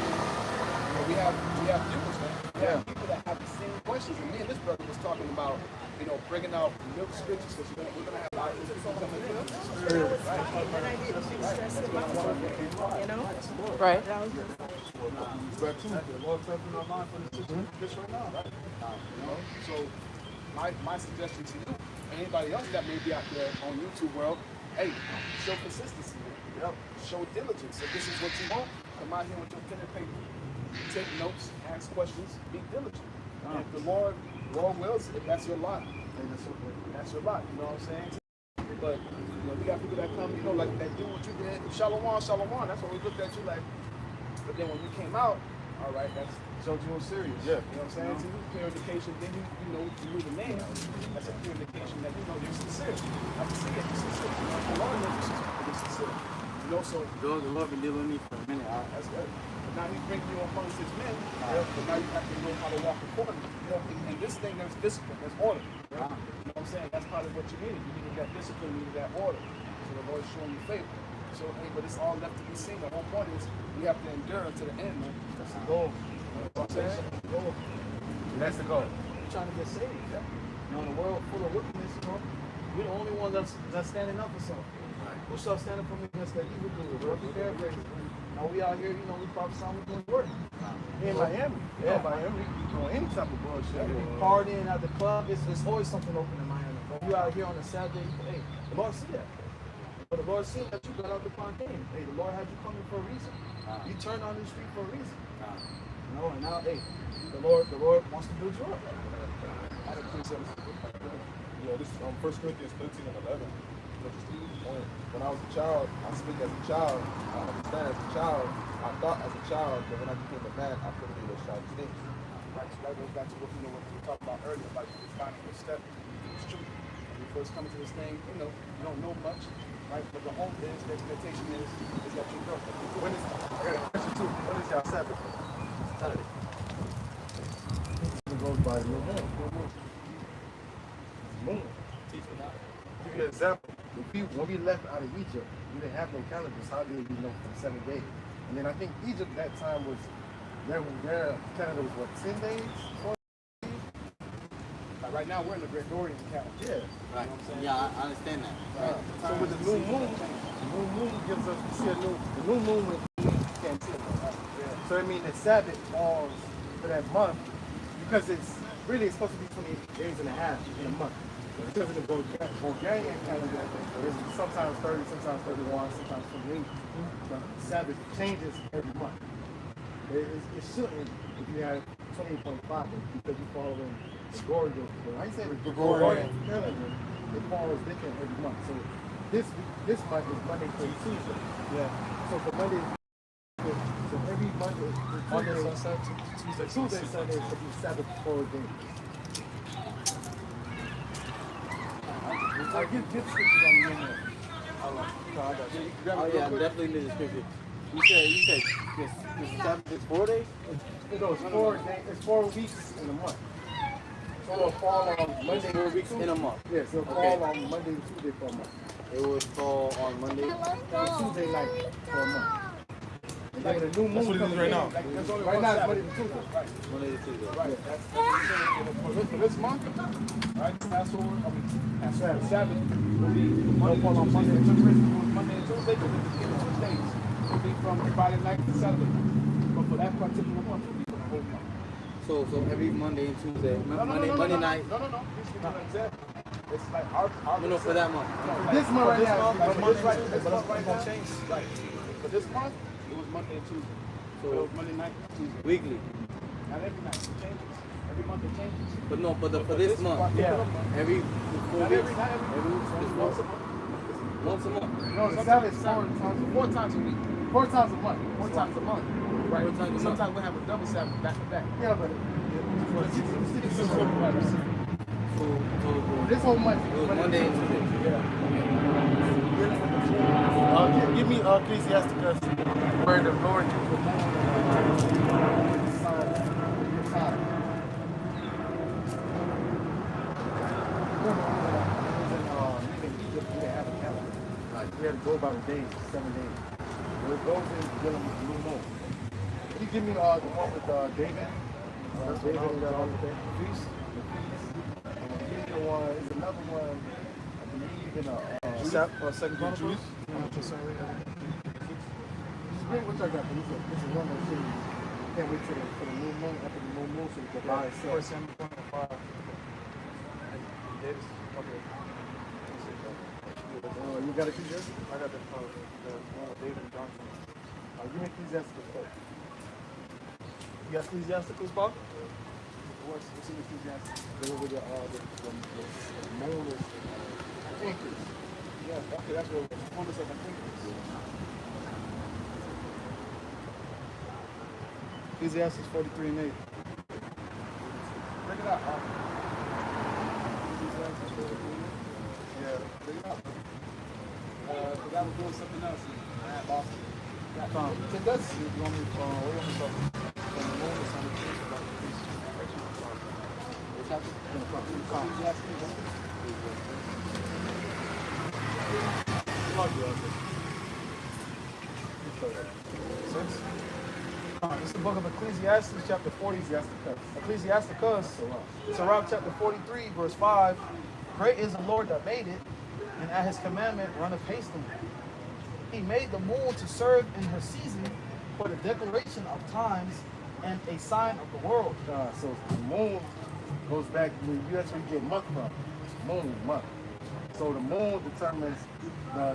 know, we have viewers, man. We have people that have the same questions. And me and this brother was talking about, you know, bringing out milk scriptures because we're gonna have a lot of people coming in. And I didn't think stress about it, you know? Right. That was just But too, the Lord's up in our mind for this right now, right? You know, so my suggestion to you, and anybody else that may be out there on YouTube world, hey, show consistency. Yep. Show diligence. If this is what you want, come out here with your pen and paper. Take notes, ask questions, be diligent. If the Lord wills it, that's your lot. That's your lot. You know what I'm saying? But we got people that come, like that do what you did. Shalom. That's when we looked at you like. But then when you came out, all right, that's showed you were serious. Yeah. You know what I'm saying? So clear indication. Then you knew the name. That's a clear indication that you're sincere. I can see it. You're sincere. The Lord knows you're sincere. So The Lord been dealing with me for a minute. that's good. But now He's bringing you amongst His men. But now you have to know how to walk accordingly. And this thing, there's discipline, there's order. Right? You know what I'm saying? That's part of what you needed. You needed that discipline, you needed that order. So the Lord's showing you favor. So, but it's all left to be seen. The whole point is we have to endure until the end, man. That's the goal. You know what I'm saying? That's the goal. We're trying to get saved. In a world full of wickedness, we're the only ones that's standing up for something. Who shall stand up for me against that evil doer? Bro, we paraphrase. Now we out here, we prophesy, we doing work. In Miami. Yeah, Miami. Any type of bullshit. We partying at the club. It's always something open in Miami. But you out here on a Saturday, hey, the Lord see that. But the Lord seen that you got out the plantain. Hey, the Lord had you coming for a reason. You turned on the street for a reason. And now, hey, the Lord wants to build you up. This is 1 Corinthians 13 and 11. When I was a child, I speak as a child, I understand as a child, I thought as a child, but when I became a man, I couldn't do those childish things. Right, so that goes back to what we talked about earlier, like finding your step. It's true. When you first come into this thing, you don't know much, right? But the hope is, the expectation is that you know. I got a question too. When is y'all Sabbath? Saturday. It goes by the new moon. Moon. Give you an example. When we left out of Egypt, we didn't have no calendars. How did we know for the 7 days? And then I think Egypt that time was their calendar was what, 10 days? Like right now, we're in the Gregorian calendar. Yeah. Right. Yeah, I understand that. Right. So with the new moon gives us the new moon with you can't see it. So I mean the Sabbath falls for that month because it's supposed to be 28 days and a half in a month. Because of the Bulgarian calendar, it's sometimes 30, sometimes 31, sometimes 28. But Sabbath changes every month. It shouldn't if you have 28.5 because you follow in Gregorian. I say the Gregorian calendar. It falls different every month. So this month is Monday through Tuesday. Yeah. So for Monday, so every Monday, Tuesday, Sunday should be Sabbath 4 days. Get scriptures on the internet. Oh yeah, I definitely need the scripture. You said this Sabbath is 4 days? It goes 4 days. It's 4 weeks in a month. So it'll fall on Monday. 4 weeks in a month. Yes, it'll fall on Monday and Tuesday for a month. It will fall on Monday. And Tuesday night for a month. And then the new moon That's what it is comes right in. now. Like, there's only Right one now it's Sabbath. Monday to Tuesday. Right. Monday to Tuesday. Right. That's for this month. Right. Passover. Sabbath will be fall on Monday and Tuesday. Monday and Tuesday, because it's given 2 days. It will be from Friday night to Saturday. But for that particular month, it will be for the whole month. So every Monday and Tuesday, Monday night. No. This is an example. It's like our No, for that month. This month right now is But Monday this right, and this Tuesday. month right now, right. But this month, it was Monday and Tuesday. So it was Monday night, Tuesday. Weekly. Not every night. It changes. Every month it changes. But no, for this month. particular month. Every 4 Not weeks. every, not every. It's Once a month. once a month. No, the Sabbath is 4 4 times a week. 4 times a month. 4 times a month. Right. 4 times a month. Sometimes we have a double Sabbath back to back. Yeah, but So this whole month. it was Monday and Tuesday. Give me Ecclesiasticus where the Lord gives the moon the sun the time. In Egypt, we didn't have a calendar. We had to go by the days, 7 days. So it goes in dealing with the new moon. Can you give me the one with David? David and the feast. Give me the one. There's another one. I believe in Second Chronicles. What I got? This is one that says can't wait for the new moon, after the new moon, so you can buy and sell. You got a Ecclesiastes? I got the one with David Johnson. Give me Ecclesiastes first. You got Ecclesiasticus, Bob? What's in Ecclesiastes? Whenever the moon is increased. Yeah, okay, that's what the fullness of the increase. Ecclesiastes 43 and 8. Bring it out. Ecclesiastes 43. Yeah, bring it out. Because I was doing something else and I had lost it. So that's You want me to start from the moon is on the truth about the peace. What's happening? This is the book of Ecclesiastes, chapter 40. Ecclesiasticus, Sirach chapter 43, verse 5. Great is the Lord that made it, and at his commandment runneth hastily. He made the moon to serve in her season for the declaration of times and a sign of the world. So the moon goes back, that's where you get month from. Moon is month. So the moon determines the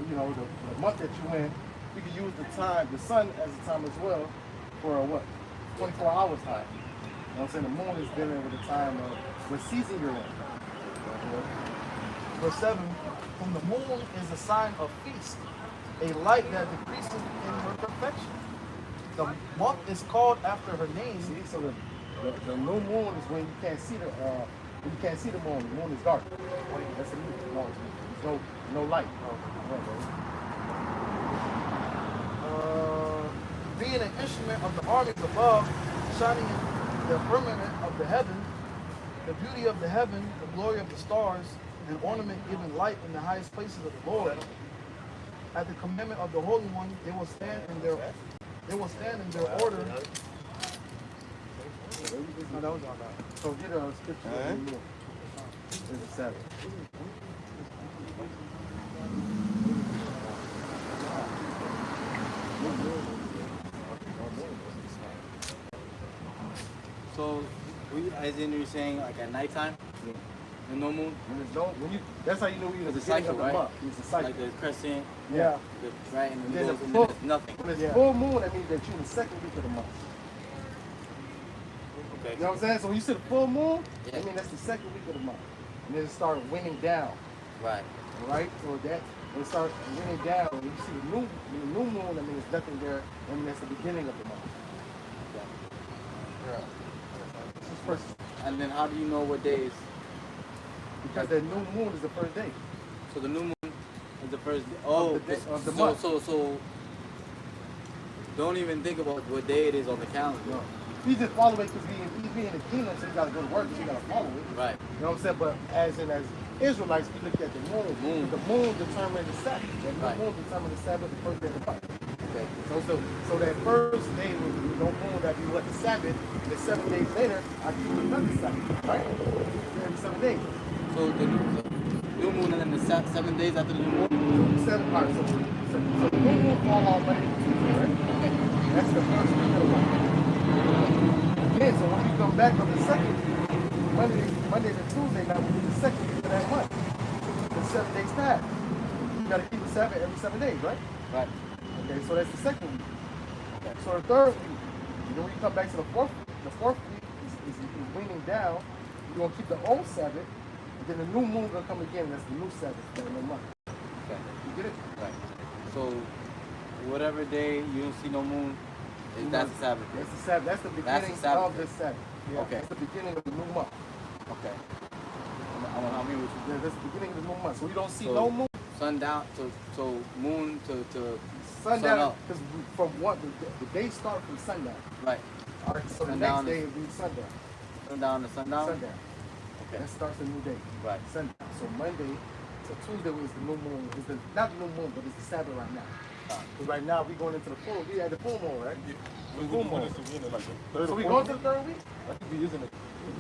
month that you in. You can use the time, the sun as a time as well for what? 24 hours time. You know what I'm saying? The moon is dealing with the time of what season you're in. Verse 7. From the moon is a sign of feast, a light that decreases in her perfection. The month is called after her name. See, so the new moon is when you can't see the moon. The moon is dark. That's the new moon. There's no light. Being an instrument of the armies above, shining in the firmament of the heaven, the beauty of the heaven, the glory of the stars, an ornament giving light in the highest places of the Lord. At the commandment of the Holy One, they will stand in their order. No, that was all that. So get a scripture of the new moon. It's the Sabbath. So, as in you're saying like at nighttime, the no moon, That's how you know you're in the it's a beginning cycle, of the right? month. It's a cycle. Like the crescent, Yeah. right, and then There's it a goes and full- then it's nothing. When it's Yeah. full moon, that means that you're in the second week of the month. Okay. You know what I'm saying? So when you see the full moon, Yeah. I mean that's the second week of the month. And then it started winning down, Right. right? So that when it starts winning down, when you see the new moon, I mean there's nothing there. I mean that's the beginning of the month. Yeah. This is first, And then how do you know what day is? because the new moon is the first day. So the new moon is the first day. Oh, the day- of the so, month. so don't even think about what day it is on the calendar. You know, he just follow it because he's being in the kingdom, so he got to go to work, so he got to follow it. Right. You know what I'm saying? But as Israelites, we look at the moon. The moon determined the Sabbath. The Right. moon determined the Sabbath, the first day of the month. Okay. So that first day was no moon, that be what the Sabbath. And then 7 days later, I keep another Sabbath, right? Every 7 days. So the new moon and then the 7 days after the new moon. All right, so the new moon fall on Monday and Tuesday, right? That's the first week of the month. Then, so when you come back on the second week, Monday to Tuesday, now we do the second week of that month. The 7 days pass. You got to keep the Sabbath every 7 days, right? Right. Okay, so that's the second week. Okay. So the third week, then when you come back to the fourth week is waning down. You're going to keep the old Sabbath, and then the new moon going to come again, and that's the new Sabbath for the new month. Okay. You get it? Right. So whatever day you don't see no moon, that's the Sabbath day. That's the Sabbath. That's the beginning Sabbath of this Sabbath. Yeah, Okay. That's the beginning of the new month. Okay. I'm here with you. Yeah, that's the beginning of the new month. So we don't see So- no moon. Sundown, so moon to Sundown, up. because from what the day start from sundown. Right. All right, so the Sundown next day is- will be sundown. Sundown to sundown. Sundown. Okay. That starts a new day. Right. Sundown. So Monday to Tuesday is the new moon. Not the new moon, but it's the Sabbath right now. Because right now we going into the full. We had the full moon, right? When it's the beginning, like the third So or we fourth going to the third week? I think we using it.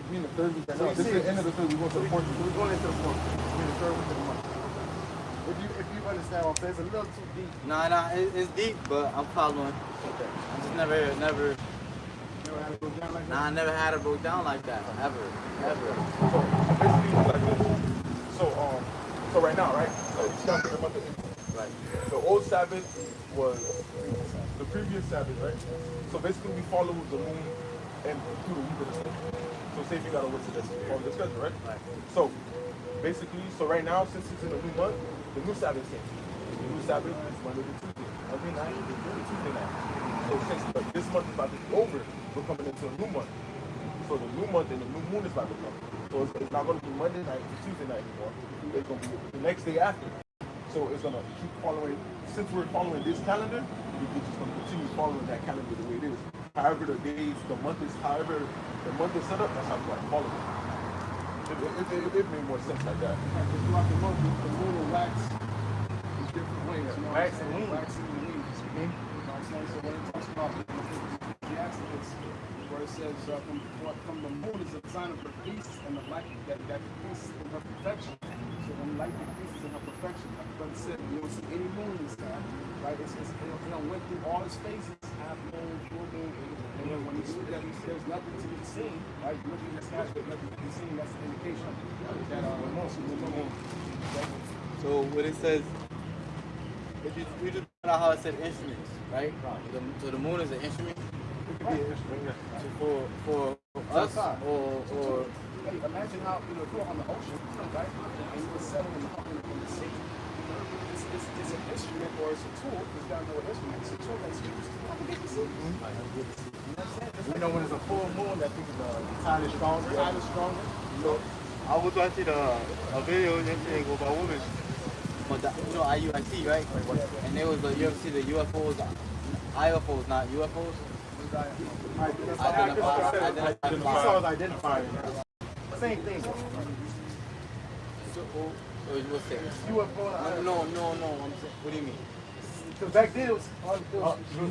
We in the third week. So No, you this see is it- the end of the third. We going to the fourth So week. we're going into the fourth week. We're in the third week of the month. If you understand what I'm saying, it's a little too deep. Nah, it's deep, but I'm following. Okay. I just never. Never had it go down like that? Nah, I never had it broke down like that. Ever. So basically, like this. So right now, right? So we start with the month of April. Right. The old Sabbath was the previous Sabbath, right? So basically, we follow the moon and through the week of the Sabbath. So say if you gotta wait to this on the schedule, right? So basically, so right now, since it's in a new month, the new Sabbath came. The new Sabbath is Monday to Tuesday. Monday night is Tuesday night. So since this month is about to be over, we're coming into a new month. So the new month and the new moon is about to come. So it's not going to be Monday night to Tuesday night anymore. It's going to be the next day after. So it's going to keep following. Since we're following this calendar, we're just going to continue following that calendar the way it is. However the days, however the month is set up, that's how we're going to follow it. It made more sense like that. Because throughout the month, the moon will wax in different ways. You know, wax and leaves. Wax and leaves. You know what I'm saying? So when it talks about the accidents, where it says from the moon is a sign of the beast and the light that the beast is her perfection. So when light decreases in her perfection, like the brother said, you don't see any moon in the sky, right? Went through all its phases, half moon, full moon, and then when you see that there's nothing to be seen, right? Looking at the sky, but nothing to be seen, that's an indication that the moon is no moon. So what it says, if you just find out how it said instruments, right? So the moon is an instrument. It could be an instrument, yeah. So for us or Hey, imagine how, if you're on the ocean, right, and you're sailing in the sea. It's an instrument or it's a tool. It's got to know what instrument. It's a tool that's used to navigate the sea. You know what I'm saying? We know when it's a full moon, that means the tide is stronger. The tide is stronger. So I was watching a video yesterday about women. but IUIC, right? And there was you ever see the UFOs, IFOs, not UFOs. Identifying. Same thing. So what's that? UFO. No. I'm saying, what do you mean? Because back then it was a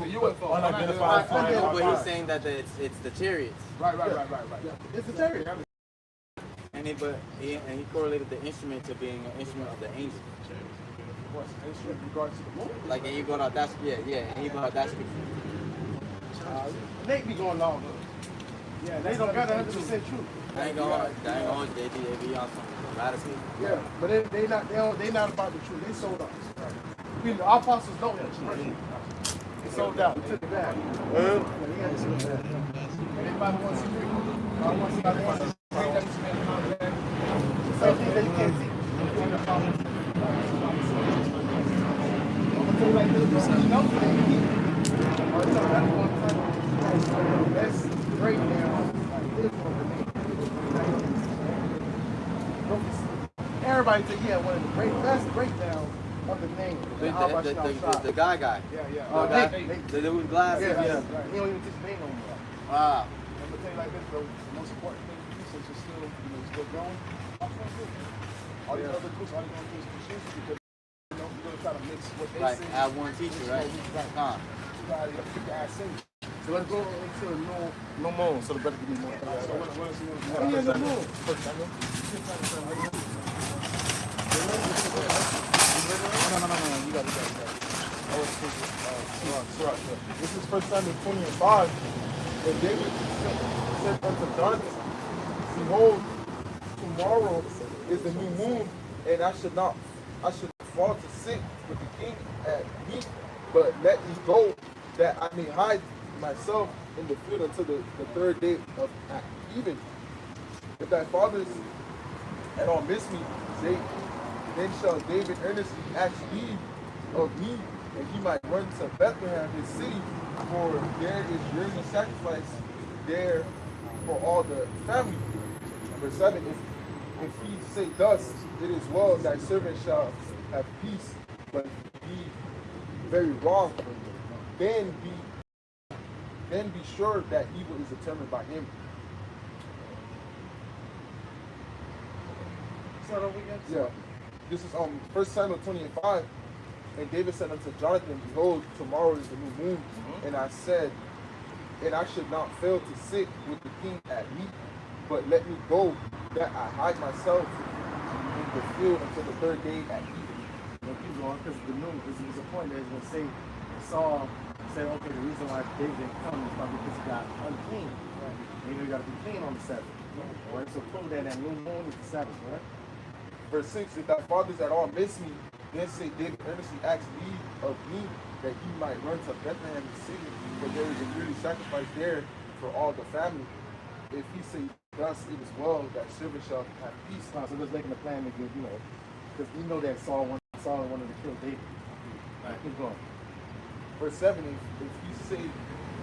UFO. unidentified flying But he's object. saying that it's the chariots, Right. It's a chariot. and he correlated the instrument to being an instrument of the angel. What's the instrument in regards to the moon? Like, and you go out that, and you go out that scripture. They be going long. Yeah, They don't got 100% true. I ain't going, they be on some radical. Yeah, but they not about the truth. They sold out. Our apostles know that. They sold out. They took it back. Anybody want to see free? Anybody want to see same thing that you can't see. That's great now. Everybody said, yeah, one of the best breakdowns of the name. The guy. The dude with glasses. Yeah. He don't even teach the name no more. Wow. I'm gonna tell you like this, bro. The most important thing to do since you're still growing, all these other groups, all they're gonna do is confuse you because you're gonna try to mix what they Right, say. have one teacher, right? You can add sin. So let's go into no moon. So the brother give me more. So what is Oh, yeah, no moon. No. You got it. This is 1 Samuel 20:5. And David said unto Jonathan, behold, tomorrow is the new moon, and I should not fall to sick with the king at meat, but let me go, that I may hide myself in the field until the third day of even. If thy fathers at all miss me, then shall David earnestly ask leave of me, and he might run to Bethlehem, his city, for there is yearly sacrifice there for all the family. Verse 7, if he say thus, it is well, thy servant shall have peace, but be very wrong, then be sure that evil is determined by him. Yeah. This is 1 Samuel 20:5. And David said unto Jonathan, behold, tomorrow is the new moon. And I said, and I should not fail to sit with the king at meat, but let me go, that I hide myself in the field until the third day at even. Keep going, because the moon is a point that is going to say, Saul said, okay, the reason why David didn't come is probably because he got unclean. Right? And you got to be clean on the Sabbath. Right? So prove that new moon is the Sabbath, right? Verse 6, if thy fathers at all miss me, then say David earnestly ask leave of me, that he might run to Bethlehem the city, for there is a yearly sacrifice there for all the family. If he say thus it is well that servant shall have peace. So just making a plan to get, because we know that Saul wanted to kill David. Right. Keep going. Verse 7, if he say,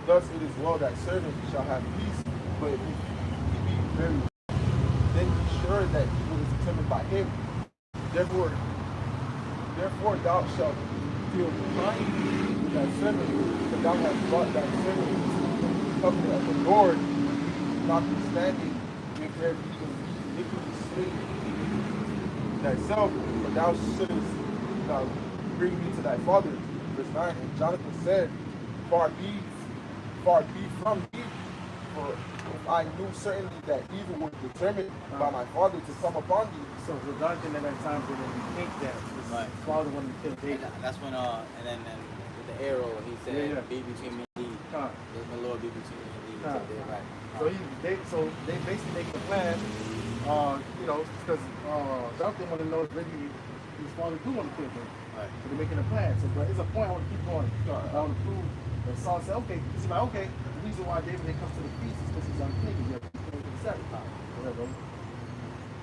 thus it is well that servant shall have peace, but if he be very, then be sure that evil is determined by him. Therefore thou shalt feel kind with thy servant, for thou hast brought thy servant into the covenant of the Lord, notwithstanding, if there be iniquity slain thyself, for thou shouldest thou bring me to thy father. Verse 9, and Jonathan said, Far be from thee, for if I knew certainly that evil was determined by my father to come upon thee. So Jonathan at that time didn't think that his father wanted to kill David. And that's when and then with the arrow he said, "Be between me and thee." Let the Lord be between me and thee. Right. So they basically make the plan, because Jonathan wanted to know if really his father do want to kill him. Right. So they're making a plan. So but it's a point I want to keep going. I want to prove that Saul said, okay, he's like, okay, the reason why David didn't come to the feast is because he's unclean. He has to go to the Sabbath. Whatever.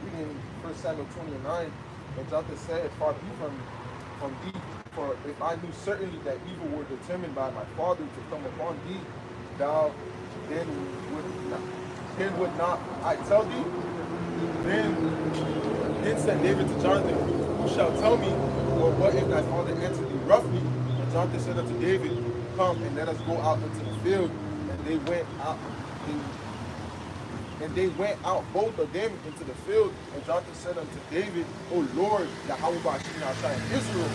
Reading 1 Samuel 20 and 9, and Jonathan said, Far be from thee, for if I knew certainly that evil were determined by my father to come upon thee, thou then would not I tell thee? Then said David to Jonathan, Who shall tell me, or what if thy father answered thee roughly? And Jonathan said unto David, Come and let us go out into the field. And they went out. And they went out both of them into the field. And Jonathan said unto David, O Lord, Yahweh Bashim outside Israel,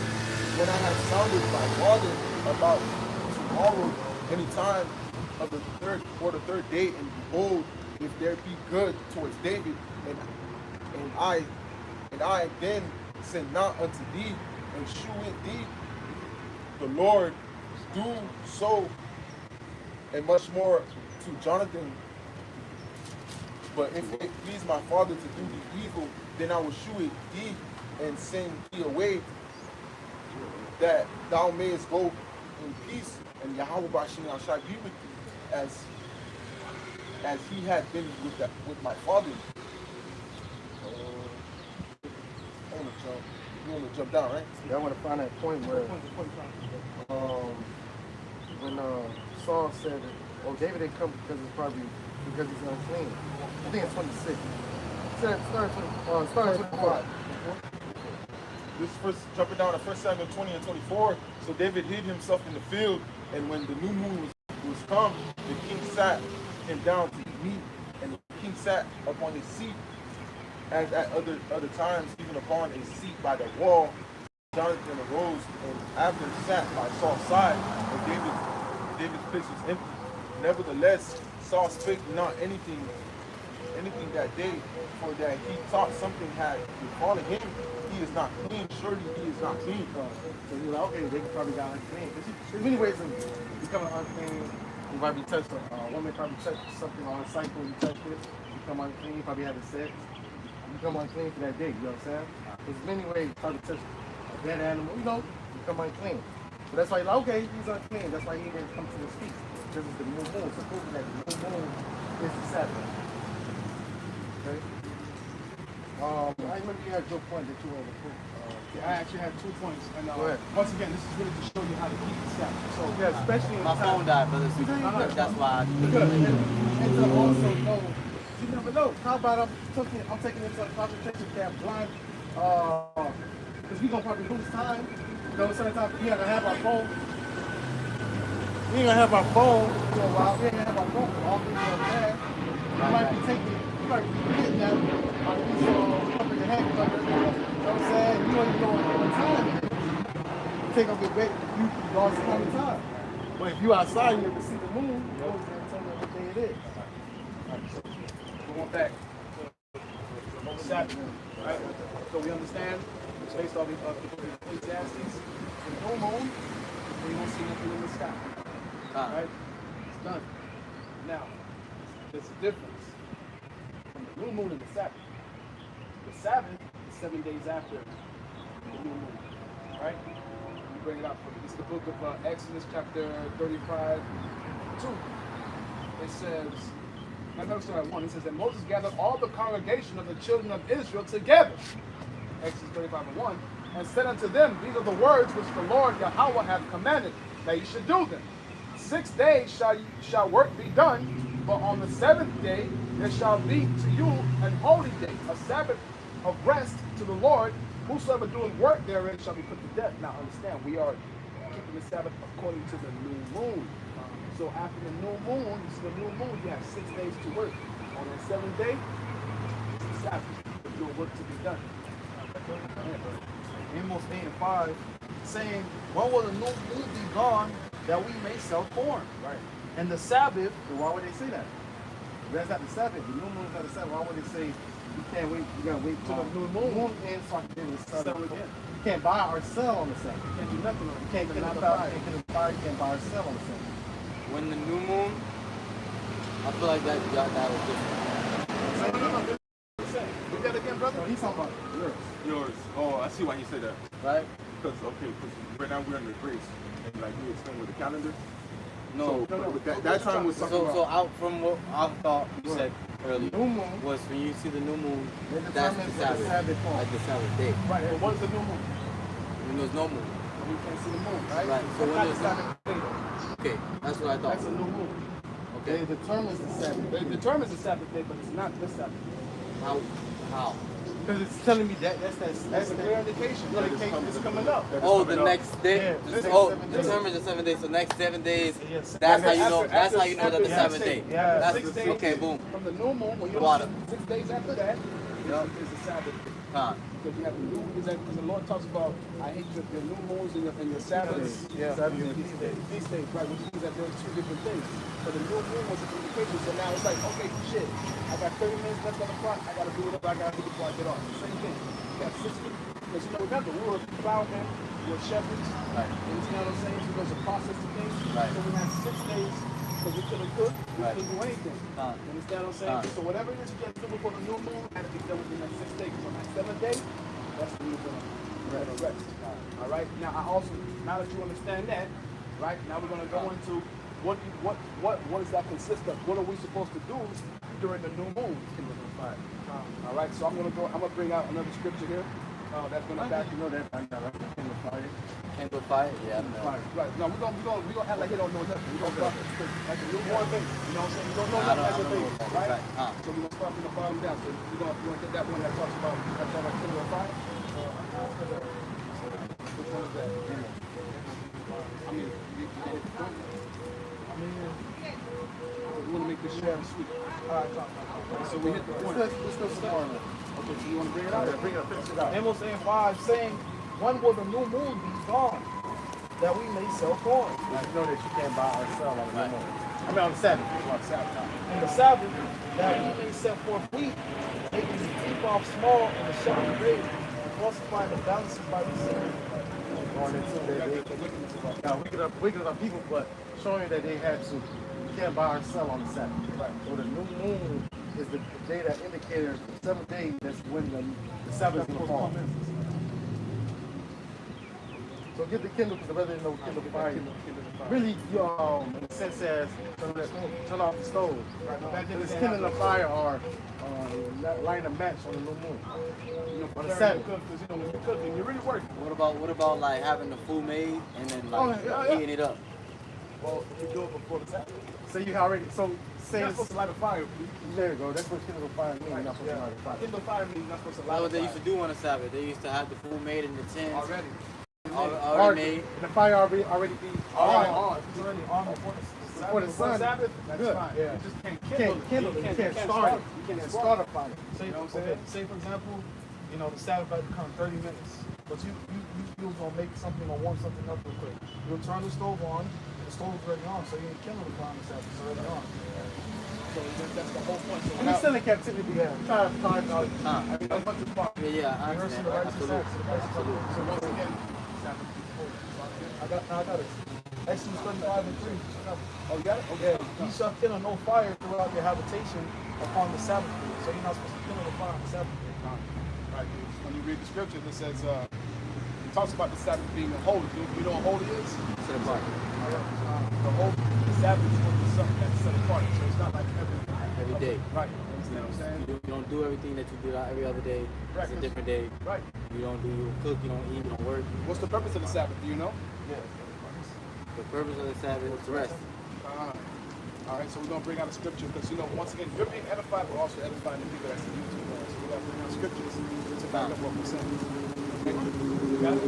when I have sounded my father about tomorrow, any time of the third day, and behold, if there be good towards David, and I then send not unto thee, and shew it thee, the Lord do so, and much more to Jonathan. But if it please my father to do the evil, then I will shew it thee, and send thee away, that thou mayest go in peace, and Yahweh Bashim shall be with thee, as he had been with my father. You want to jump down, right? Yeah, I want to find that point where when Saul said, "Oh, David didn't come because he's unclean." I think it's 26. It said start 25. This first jumping down to 1 Samuel 20 and 24. So David hid himself in the field, and when the new moon was come, the king sat him down to eat meat, and the king sat upon his seat, as at other times, even upon a seat by the wall. Jonathan arose and Abner sat by Saul's side, and David's place was empty. Nevertheless, Saul spake not anything that day, for that he thought something had befallen him. He is not clean, surely he is not clean. So he's like, okay, they probably got unclean. There's many ways of becoming unclean. You probably touched a woman, probably touched something on a cycle, you touch it, you become unclean, you probably having sex. Become unclean for that day, you know what I'm saying? There's many ways to probably touch a dead animal, become unclean. So that's why he's like, okay, he's unclean. That's why he didn't come to the feast. This is the new moon. So proving that the new moon is the Sabbath. Okay? I remember you had your point that you were over. I actually had 2 points. And Go ahead. once again, this is really to show you how to keep the Sabbath. So Yeah, especially in My the time. phone died, brother. That's why. Good. And to also know, you never know. How about I'm taking into a concentration camp blind, because we're going to probably lose time. Certain times we ain't going to have our phone. We ain't going to have our phone for a while. We ain't going to have our phone for all things are bad. You might be getting that on these up in your head cover. You know what I'm saying? You don't even know what time it is. You take up your bait, you lost a lot of time. But if you outside and you can see the moon, you always going to tell me what day it is. going back to Sabbath, right? So we understand, based off the book of Ecclesiastes, the new moon, we won't see nothing in the sky. Right? It's done. Now, there's a difference from the new moon and the Sabbath. The Sabbath is 7 days after the new moon. Right? We bring it up for this is the book of Exodus chapter 35, 2. It says, Let me start at 1. It says that Moses gathered all the congregation of the children of Israel together. Exodus 35:1. And said unto them, these are the words which the Lord Yahweh hath commanded, that ye should do them. 6 days shall work be done, but on the 7th day there shall be to you an holy day, a Sabbath of rest to the Lord. Whosoever doeth work therein shall be put to death. Now understand, we are keeping the Sabbath according to the new moon. So after the new moon, this is the new moon, you have 6 days to work. On the 7th day, it's the Sabbath. There's no work to be done. Amos 8 and 5, saying, when will the new moon be gone that we may sell corn? Right. And the Sabbath, So why would they say that? If that's not the Sabbath. The new moon's not the Sabbath. Why would they say you can't wait? You gotta wait till the new moon ends so I can then start again. You can't buy or sell on the Sabbath. You can't do nothing on it. You can't get a fire. You can't buy. You can't buy or sell on the Sabbath. When the new moon, I feel like that was different. Do that again, brother. So he's talking about yours. Yours. Oh, I see why he said that. Right? Because right now we're under grace, and like you explained with the calendar. No. So that time was something. So out from what I thought you said earlier New moon. was when you see the new moon, It that's determines the what the Sabbath, Sabbath falls. like the Sabbath day. Right, but what is the new moon? When there's no moon. When you can't see the moon, right? Right. So That's when not the there's Sabbath day, though. okay, that's what I thought. That's a new moon. Okay. It determines the Sabbath. It determines the Sabbath day, but it's not the Sabbath. How? Because it's telling me that's That's a clear indication. It's coming up. Oh, the next day. Yeah, the next Oh, 7 days. determines the 7 days. So next 7 days. yes, That's how you know. After- That's how you know after- that the after- Sabbath day. Yeah. That's 6 days okay. Boom. From the new moon, when you Water. 6 days after that, Yup. is the Sabbath day. Huh. Because you have the new, because the Lord talks about, I hate the new moons and your Sabbaths. Yeah. And your feast days, right? Which means that there's two different things. But the new moon was a communication, so now it's like, okay, shit, I got 30 minutes left on the clock, I gotta do whatever I gotta do before I get off. Same thing. You got 60. Because remember, we were plowmen, we were shepherds. Right. And you know what I'm saying? So there's a process to things. Right. So we had 6 days, because we couldn't cook, we Right. couldn't do anything. Huh. You understand what I'm saying? Huh. So whatever it is you get to do before the new moon, had to be done within that 6 days. So on that 7th day, that's when you're gonna rest. All right. Now now that you understand that, right? Now we're gonna go into what does that consist of? What are we supposed to do during the new moon? All right. So I'm gonna bring out another scripture here. That's gonna back. You know that I got a kindle fire. Candle fire. Yeah. I know. Right. No, we're gonna act like he don't know nothing. We're gonna start like a newborn baby. You know what I'm saying? You don't know nothing as a baby, right? Huh. So we're gonna start from the bottom down. So you gonna get that one that talks about kindle of fire? Which one is that? I mean, we want to make this share sweet. All right, so we hit the point. Let's go some more on that. Okay, so you want to bring it out? Bring it up. Finish it out. Amos 8 and 5, saying, when will the new moon be gone that we may sell corn? Now you know that you can't buy or sell on the new moon. I mean on the Sabbath. On the Sabbath. And the Sabbath, that we may set forth wheat, making the ephah small and the shekel great, and falsifying the balances by the sin. Going into that wicked of people, but showing that they had to, you can't buy or sell on the Sabbath. Right. So the new moon is the day that indicates the 7th day. That's when the Sabbath is going to fall. So get the Kindle because the brother didn't know Kindle fire. Really, you in a sense says turn off the stove. Right. It's kindling the fire or lighting a match on the new moon. On the Sabbath. Because when you're cooking, you're really working. What about like having the food made and then like heating it up? Well, you do it before the Sabbath. So you already say You're not supposed to light a fire. there you go. That's what kindle fire means. You're not supposed to light a fire. Kindle fire means you're not supposed to That's light a what they fire. used to do on the Sabbath. They used to have the food made in the tins. Already. Already made. The fire already be On. It's already on before the before the sun. Sabbath, that's Good. fine. Yeah. You just can't You kindle can't kindle it. You can't start it. You can't start a fire. Say, You know what I'm okay, saying? say for example, the Sabbath about to come 30 minutes, but you was gonna make something or warm something up real quick. You'll turn the stove on, and the stove is already on, so you ain't kindle the fire on the Sabbath. It's already on. So that's the whole point. So And he's still in captivity. Yeah. Try to find out. Huh. I mean, as much as possible. Yeah, I Rehearsing understand. the righteous Absolutely. acts of the righteous acts. So once again, Sabbath is holy. I got it. Exodus 35 and 3. Oh, you got it? Okay. Ye shall kindle no fire throughout your habitation upon the Sabbath day. So you're not supposed to kindle the fire on the Sabbath day. Right. When you read the scriptures, it says, it talks about the Sabbath being holy. You know what holy is? Set apart. The Sabbath is something that's set apart. So it's not like every every day. Right. You understand what I'm saying? You don't do everything that you do every other day. Right. It's a different day. Right. You don't cook, you don't eat, you don't work. What's the purpose of the Sabbath? Do you know? The purpose of the Sabbath is to rest. All right, so we're going to bring out a scripture because, once again, you're being edified, but also edifying the people that's in YouTube. So we got to bring out scriptures to back up what we're saying. Okay? You got it?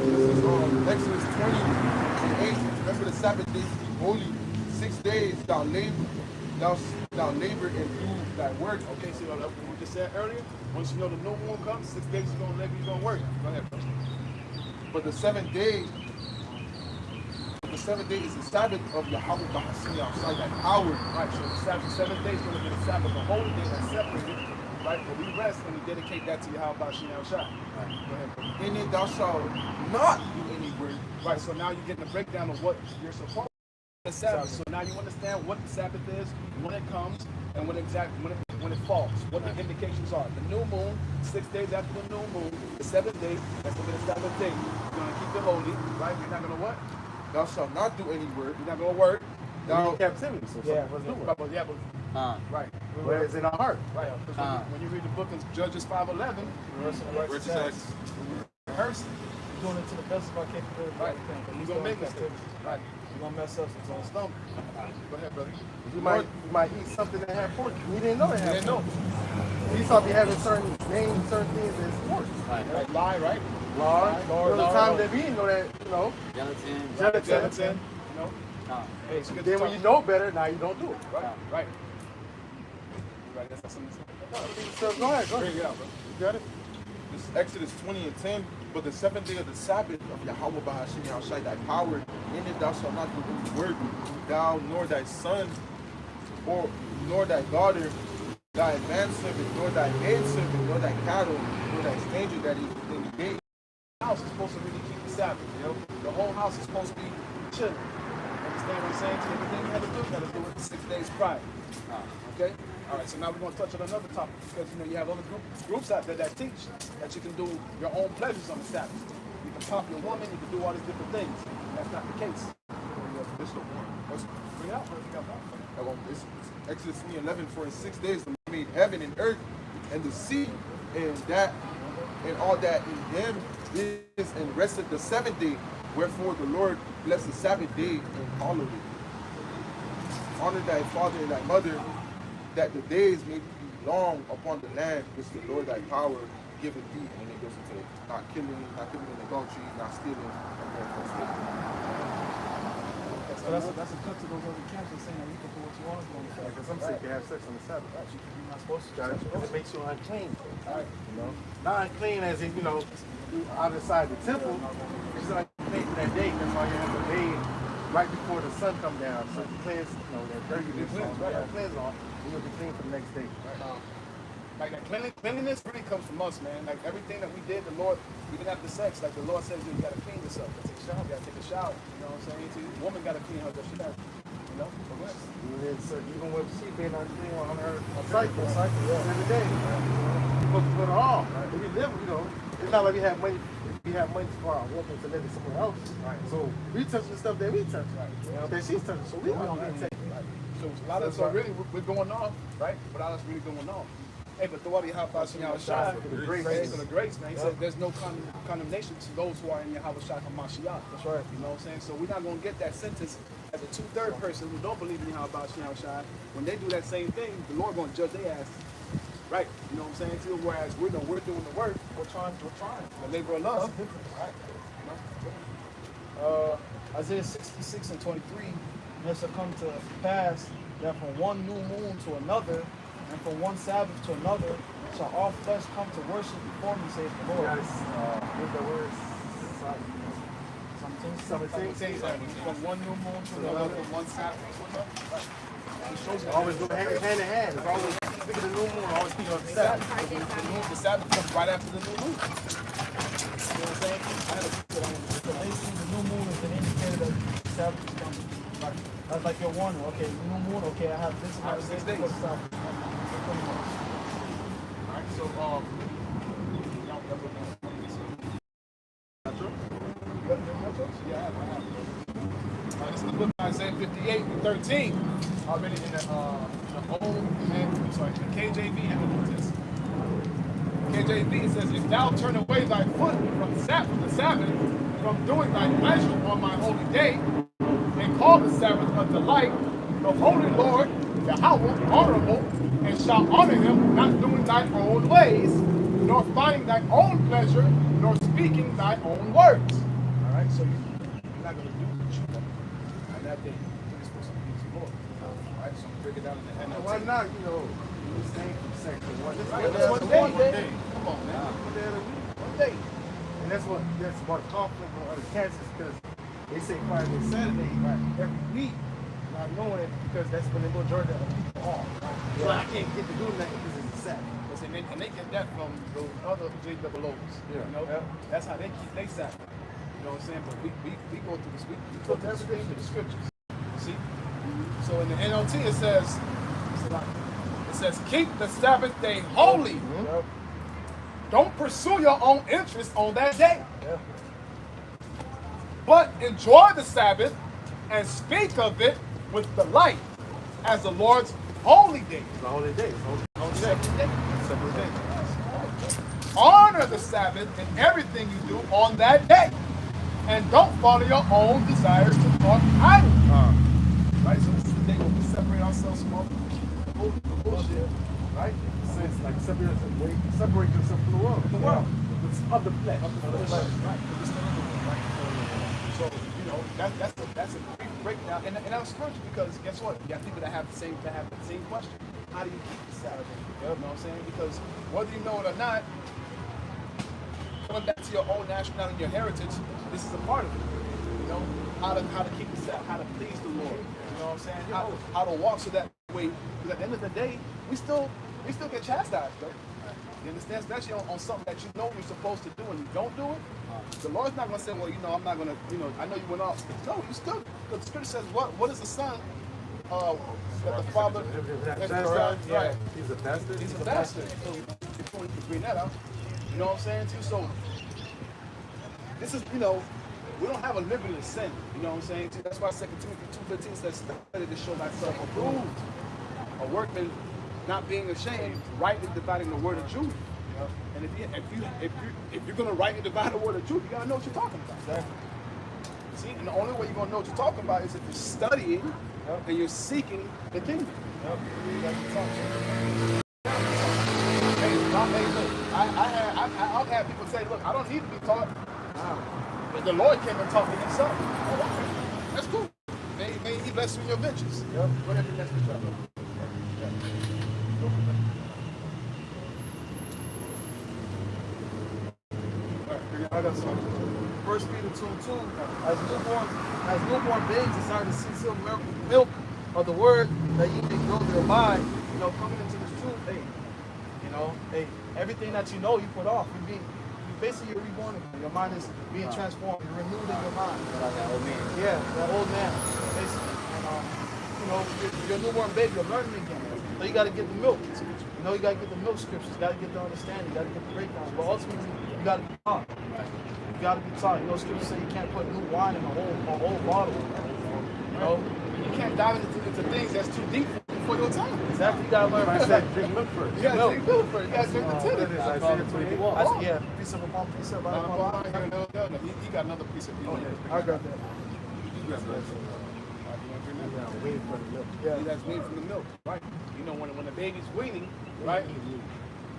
This is Exodus 20:8. Remember the Sabbath days to be holy. 6 days thou labor and do thy work. Okay, so what we just said earlier, once you know the new moon comes, 6 days you're going to labor, you're going to work. Go ahead, bro. But the seventh day is the Sabbath of Yahweh Bahasini outside that power. Right, so the Sabbath, 7 days is going to be the Sabbath, the holy day that's separated, right? But we rest and we dedicate that to Yahweh Bahasini outside. Right, go ahead, bro. In it thou shalt not do any work. Right, so now you're getting a breakdown of what you're supposed to do the Sabbath. So now you understand what the Sabbath is, when it comes, and when it falls, what the indications are. The new moon, 6 days after the new moon, the 7th day, that's going to be the Sabbath day. You're going to keep it holy, right? You're not going to what? Thou shalt not do any work. You're not going to work. Thou captivity. So Yeah, Right. where is in our heart? Right. Because when you read the book of Judges 5:11, rehearse it. Doing it to the best of our capability. Right. But You're going to make mistakes. Right. You're going to mess up some Don't stumble. Go ahead, brother. You might eat something that had pork. We didn't know it You had didn't know. pork. We thought they having certain names, certain things as pork. Right. Lie, right? Lard. There was a time that we didn't know that, Gelatin. Gelatin. Hey, so Then when you know better, now you don't do it. Right. Right. That's something. So go ahead. Bring it out, bro. You got it? This is Exodus 20:10. But the 7th day of the Sabbath of Yahweh Bahashim outside thy power, in it thou shalt not do any work, thou nor thy son, nor thy daughter, thy manservant, nor thy maidservant, nor thy cattle, nor thy stranger that is within the gate. The house is supposed to really keep the Sabbath, The whole house is supposed to be chilling. Understand what I'm saying? So everything you got to do it 6 days prior. Okay? All right, so now we're going to touch on another topic because, you have other groups out there that teach that you can do your own pleasures on the Sabbath. You can pump your woman, you can do all these different things. That's not the case. Bring it out. It's Exodus 3:11. For in 6 days the Lord made heaven and earth and the sea and all that in them is, and rested the 7th day. Wherefore the Lord blessed the Sabbath day and honored it. Honor thy father and thy mother, that the days may be long upon the land which the Lord thy power giveth thee. And it goes into not killing in adultery, not stealing, and then forsaking. So that's a cut to those other camps and saying that you can do what you want to do on the Sabbath. Because some say you can have sex on the Sabbath. You're not supposed to. Because it makes you unclean. Not unclean as in, outside the temple. It's just unclean for that day. That's why you have to bathe right before the sun comes down. So you cleanse, that dirtiness cleanse off, and you'll be clean for the next day. Like that cleanliness really comes from us, man. Like everything that we did, the Lord, even after sex, like the Lord says, you got to clean yourself. You got to take a shower. You know what I'm saying? The woman got to clean her. She got, Even with she being unclean on her cycle every day. You're supposed to put her off. If we live, it's not like we have money. We have money for our woman to live it somewhere else. Right. So we touching the stuff that we touch, that she's touching. So we don't get taken. So a lot of really we're going off, right? Without us really going off. Hey, but the Wadi Yahweh Shai, for the grace, man. He said there's no condemnation to those who are in Yahweh Shai HaMashiach. That's right. You know what I'm saying? So we're not going to get that sentence as a 2/3 person who don't believe in Yahweh Shai. When they do that same thing, the Lord going to judge their ass. Right. You know what I'm saying? Too, whereas we're doing the work. We're trying. The labor of love. Right. Isaiah 66:23, and it shall come to pass that from one new moon to another, and from one Sabbath to another, shall all flesh come to worship before me, saith the Lord. With the words, 17. From one new moon to another, from one Sabbath to another. Right. always go hand in hand. It's always speak of the new moon, always speak of the Sabbath. The Sabbath comes right after the new moon. You know what I'm saying? Basically, the new moon is an indicator that the Sabbath is coming. Right. That's like your warning. Okay, new moon. Okay, I have this amount of days before the Sabbath. Alright, so this is the book of Isaiah 58:13. I read it in the old and sorry, the KJV and the New Testament. KJV it says, if thou turn away thy foot from the Sabbath, from doing thy pleasure on my holy day, and call the Sabbath a delight, the holy Lord, Yahweh, honorable, and shall honor him, not doing thy own ways, nor finding thy own pleasure, nor speaking thy own words. All right, so you're not going to do what you want on that day. You're supposed to please the Lord. All right, so I'm break it down in the NLT. Why not, you know, you saying from section one. That's one day. Come on, man. One day of the week. One day. And that's what conflict or the Kansas, because they say Friday and Saturday every week, not knowing it, because that's when the majority of people off. Right? So I can't get to do nothing because it's a Saturday. Listen, and they get that from those other JWOs. Yeah. You know, that's how they keep their Sabbath. You know what I'm saying? But we go through this. We go through everything to the scriptures. See? So in the NLT it says, keep the Sabbath day holy. Mm-hmm. Don't pursue your own interests on that day. But enjoy the Sabbath and speak of it with delight as the Lord's holy day. It's a holy day. It's a Separate day. separate day. Honor the Sabbath in everything you do on that day. And don't follow your own desires to thought idols. Right? So this is the day where we separate ourselves from all the bullshit. Right? So it's like separate yourself from the world. The world. It's of the flesh. Of the flesh. Right. We're still in the world, right? So, you know, that's a brief breakdown. And that's spiritual because guess what? You have people that have the same question. How do you keep the Sabbath? You know what I'm saying? Because whether you know it or not, coming back to your own nationality and your heritage, this is a part of it. You know, how to keep the Sabbath, how to please the Lord. You know what I'm saying? How to walk so that way. Because at the end of the day, we still get chastised, though. You understand? Especially on something that you know you're supposed to do and you don't do it. The Lord's not going to say, well, you know, I'm not going to, you know, I know you went off. No, you still, because the Scripture says, what is the son that the father, Right. He's a bastard. He's a bastard. So if you can bring that out, you know what I'm saying too? So this is, you know, we don't have a liberty to sin. You know what I'm saying too? That's why 2 Timothy 2:15 says, study to show thyself approved, a workman not being ashamed, rightly dividing the word of truth. And if you're gonna rightly divide the word of truth, you gotta know what you're talking about. Exactly. See, and the only way you're gonna know what you're talking about is if you're studying and you're seeking the kingdom. You got to talk. Hey, look, I've had people say, look, I don't need to be taught. But the Lord came and taught me himself. Oh, okay. That's cool. May he bless you in your ventures. Whatever that's the job. I got something. 1 Peter 2:2. As newborn babes desire to see some milk of the word that you may grow thereby. You know, coming into this truth, hey, you know, hey, everything that you know you put off. Basically you're reborn again. Your mind is being transformed. You're renewed in your mind. Like that old man. Yeah, that old man, basically. And you know, you're a newborn baby. You're learning again. So you got to get the milk. You know, you got to get the milk scriptures. You got to get the understanding. You got to get the breakdowns. But ultimately, you got to be taught. You got to be taught. You know, scriptures say you can't put new wine in a whole bottle. You know, you can't dive into things that's too deep for your time. Exactly. You got to learn. I said drink milk first. You got to drink milk first. You got to drink the tenant. Yeah, precept upon precept. He got another piece of you. I got that. You got that. Waiting for the milk. Yeah, that's weaning from the milk, right? You know, when the baby's weaning, right?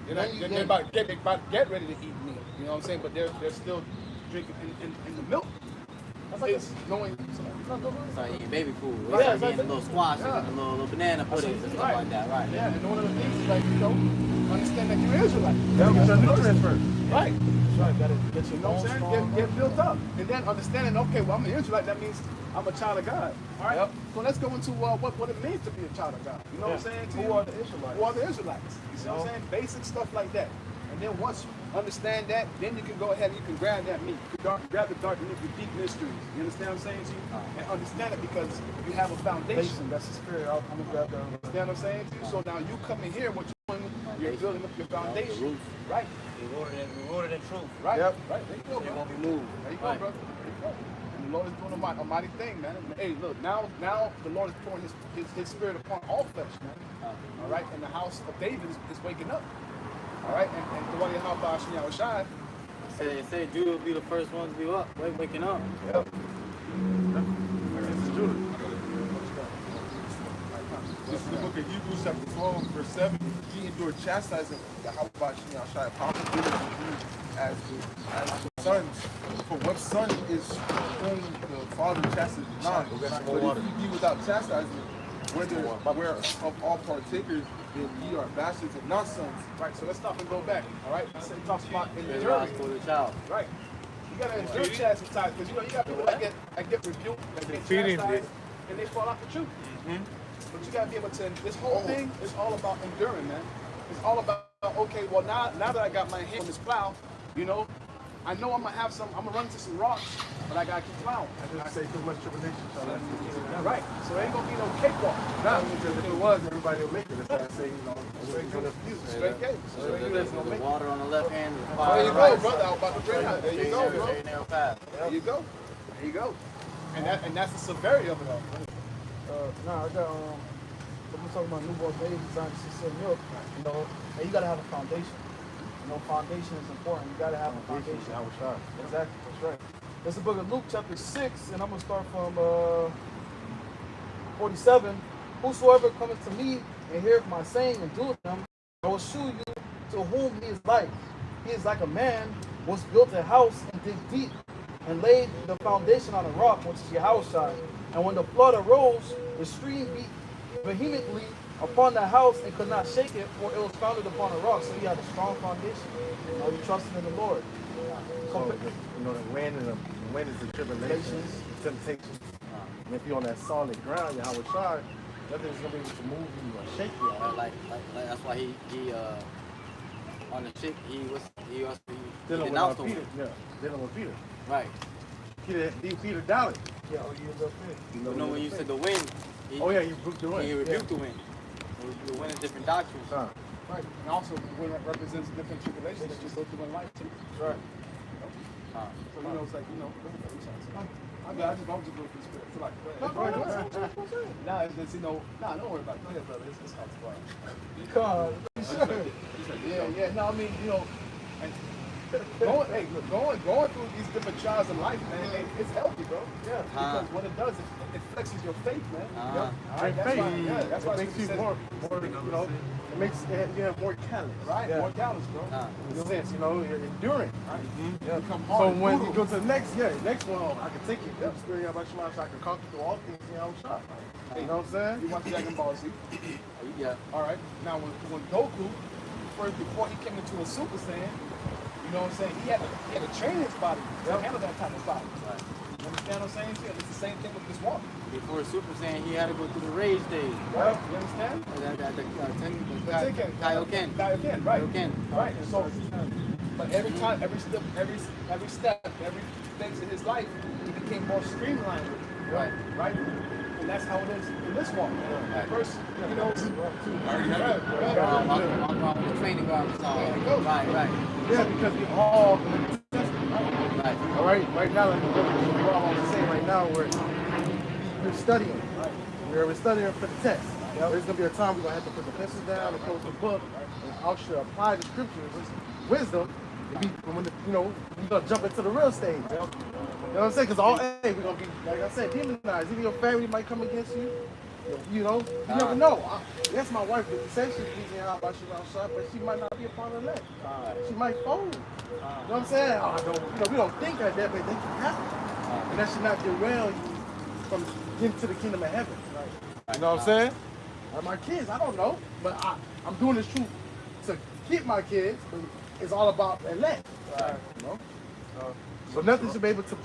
They're about to get ready to eat meat. You know what I'm saying? But they're still drinking in the milk. It's knowing. So eating baby food. Yeah, Eating little squashes and little banana puddings and stuff like that, right? Yeah, and one of the things is like, you know, understand that you're Israelite. Yeah, get your nutrients first. Right. Right, got to get your You know what I'm saying? Get built up. And then understanding, okay, well, I'm an Israelite, that means I'm a child of God. All right? Yep. So let's go into what it means to be a child of God. You know what I'm saying? Who are the Israelites? Who are the Israelites? You see what I'm saying? Basic stuff like that. And then once you understand that, then you can go ahead and you can grab that meat. You can grab the dark meat, the deep mysteries. You understand what I'm saying to you? And understand it because you have a foundation. That's the spirit. I'm going to grab that. Understand what I'm saying to you? So now you come in here, what you're doing, you're building up your foundation. Right. Rewarded in truth. Right. Yep. Right. There you go, It bro. won't be moved. There you go, Right. brother. There you go. And Lord is doing a mighty thing, man. And, hey, look, now the Lord is pouring his spirit upon all flesh, man. All right, and the house of David is waking up. All right, and the one you help out, Shai. Say Judah will be the first one to be up, waking up. Yep. This is the book of Hebrews, chapter 12, verse 7. He endured chastising Yahweh Shai, apostle as the sons. For what son is whom the father chastises not? But if you be without chastisement, where of all partakers, then ye are bastards and not sons. Right, so let's stop and go back. All right, so it talks about It's enduring. for the child. Right. You gotta endure chastisement because you got people that get rebuked, that get chastised, and they fall out the truth. But you gotta be able to. This whole thing is all about enduring, man. It's all about okay. Well, now that I got my hand on this plow, you know, I know I'm gonna run into some rocks, but I gotta keep plowing. I just say too much tribulation. So Right. So there ain't gonna be no cakewalk. nah, because if it was, everybody would make it. That's why I say, you know, Straight cake. Straight cake. The water on the left hand. The There fire you on the go, right. brother. I was about to bring out. There you go, bro. Straight nail path. There you go. There you go. And that's the severity of it all. I got I'm talking about newborn babies designed to see milk. You know, and you gotta have a foundation. You know, foundation is important. You gotta have a foundation. Exactly, that's right. It's the book of Luke, chapter 6, and I'm gonna start from 47. Whosoever cometh to me and heareth my saying and doeth them, I will shew you to whom he is like. He is like a man which built a house and dig deep, and laid the foundation on a rock, which is Yahushua. And when the flood arose, the stream beat vehemently upon the house and could not shake it, for it was founded upon a rock. So he had a strong foundation. You know, he trusted in the Lord. So, you know, the wind is the tribulations, the temptations. And if you're on that solid ground, Yahweh Shai, nothing's gonna be able to move you or shake you. Like that's why he on the chick he Dealing denounced with him. Peter. Yeah, dealing with Peter. Right. Peter doubted. Yeah, he was up there. You know when you said the wind. He rebuked the wind. He rebuked the wind. The wind is different doctrines. Right. And also, when it represents different tribulations that you go through in life, too. Right. So, you know, it's like, you know, I just going to go through spirit. So, like, nah, it's just, you know, nah, don't worry about it. Go ahead, brother. It's hot to Yeah. No, I mean, you know, and going through these different trials in life, man, it's healthy, bro. Yeah. Because what it does, it flexes your faith, man. That's why it makes you more, you know, it makes you have more talent. Right, more callous, bro. In a sense, you know, you're enduring. Right? Yeah, become So hard. when you go to the next one, I can take it. The spirit of Shema, so I can conquer through all things in Yahweh Shai. You know what I'm saying? You watch Dragon Ball Z? Yeah. All right. Now, when Goku, before he came into a Super Saiyan, you know what I'm saying? He had to train his body to handle that type of body. Right. You understand what I'm saying? Yeah, it's the same thing with this water. Before Super Saiyan, he had to go through the rage stage. Right. You understand? Kaioken. Kaioken, right. Kaioken. Right. So, but every time, every step, every thing in his life, he became more streamlined with it. Right. Right? And that's how it is in this one. Right. First, you know, The training ground is on. Right. Yeah, because we all Right. all right now, like we're all on the same right now, we're studying. We're studying for the test. There's gonna be a time we're gonna have to put the pencils down and close the book and actually apply the scriptures with wisdom. When we're gonna jump into the real stage. You know what I'm saying? Because we're gonna be, like I said, demonized. Even your family might come against you. You know, you never know. Yes, my wife says she's pleasing out about shot, but she might not be a part of that. She might fold. You know what I'm saying? We don't think like that, but they can happen. And that should not derail you from getting to the kingdom of heaven. You know what I'm saying? Like my kids, I don't know, but I'm doing this truth to keep my kids, but it's all about elect. You know? So nothing should be able to.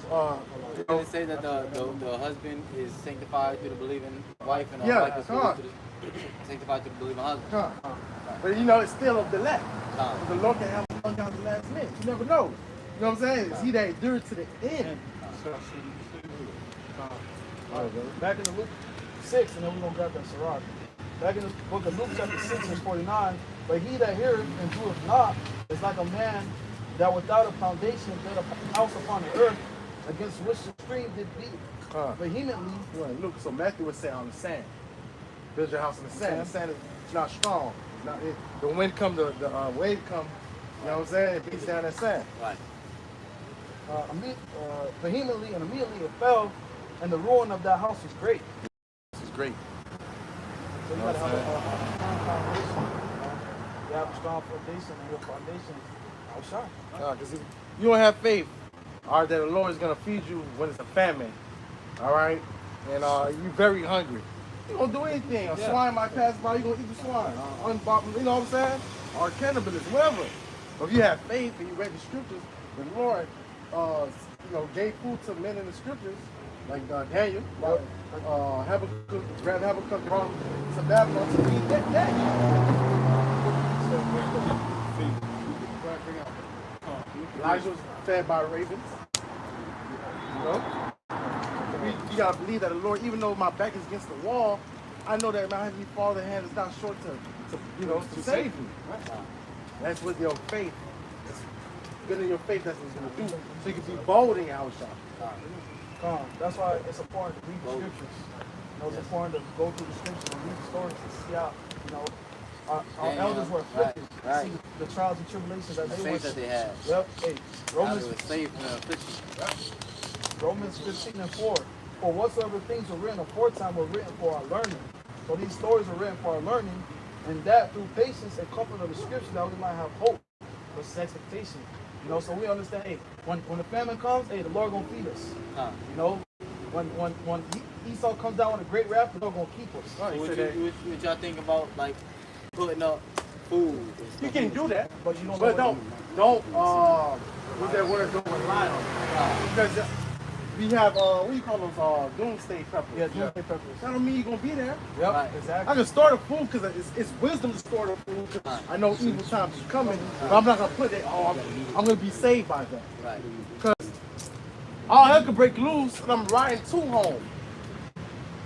Did it say that the husband is sanctified through the believing wife and the Yeah, wife is sanctified through the believing husband? But it's still of the elect. The Lord can have one down to the last minute. You never know. You know what I'm saying? It's he that endured to the end. Back in the Luke 6, and then we're going to grab that Sirach. Back in the book of Luke chapter 6 verse 49, but he that heareth and doeth not is like a man that without a foundation built a house upon the earth. against which the stream did beat vehemently. Look, so Matthew was saying on the sand. Build your house on the sand. The sand is not strong. It's not, the wind come, the wave come. You know what I'm saying? It beats down that sand. Right. Vehemently and immediately it fell, and the ruin of that house was great. This is great. So you gotta have a strong foundation. You have a strong foundation, and your foundation will shine. Because if you don't have faith, all right, that the Lord is going to feed you when it's a famine, all right? And you're very hungry. You don't do anything. A swine might pass by, you're going to eat the swine. You know what I'm saying? Or cannibalism, whatever. But if you have faith and you read the scriptures, the Lord gave food to men in the scriptures, like Daniel, Habakkuk, grabbed Habakkuk, brought him to Babylon to feed that Daniel. Elijah was fed by ravens. You know? You gotta believe that the Lord, even though my back is against the wall, I know that my Heavenly Father hand is not short to save me. That's what your faith. It's good in your faith. That's what it's gonna do. So you can be bold in your house shop. That's why it's important to read the scriptures. It's important to go through the scriptures and read the stories to see how our elders were afflicted. See the trials and tribulations that they went through. That they had. Yep. Hey, Romans 15:4. For whatsoever things were written aforetime were written for our learning. So these stories were written for our learning, and that through patience and comfort of the scripture that we might have hope versus expectation. So we understand, hey, when the famine comes, hey, the Lord gonna feed us. When Esau comes down with a great wrath, the Lord gonna keep us. So what y'all think about like putting up food? You can do that, but you don't. But don't what's that word? Don't rely on it. Because we have what do you call those doomsday preppers? Yeah, doomsday preppers. That don't mean you're gonna be there. Yep, Right. exactly. I can store the food because it's wisdom to store the food. I know evil times is coming, but I'm not gonna put it. I'm gonna be saved by that. Right. Because all hell could break loose, and I'm riding to home.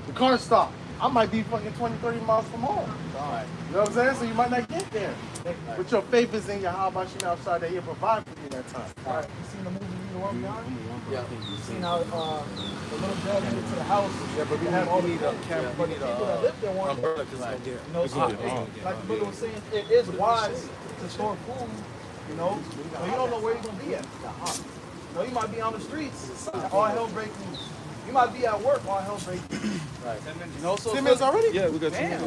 The car stopped. I might be fucking 20, 30 miles from home. Right. You know what I'm saying? So you might not get there. But your faith is in your how about you outside that he'll provide for you that time. Right. You seen the movie The World Beyond? Yeah. You seen how the little girl went to the house? Yeah, but we have all the But the people that live there want umbrella. so like the brother was saying, it is wise to store food, so you don't know where you're gonna be at. You might be on the streets, all hell break loose. You might be at work, all hell break loose. Right. So 10 minutes already? Yeah, we got 2 minutes.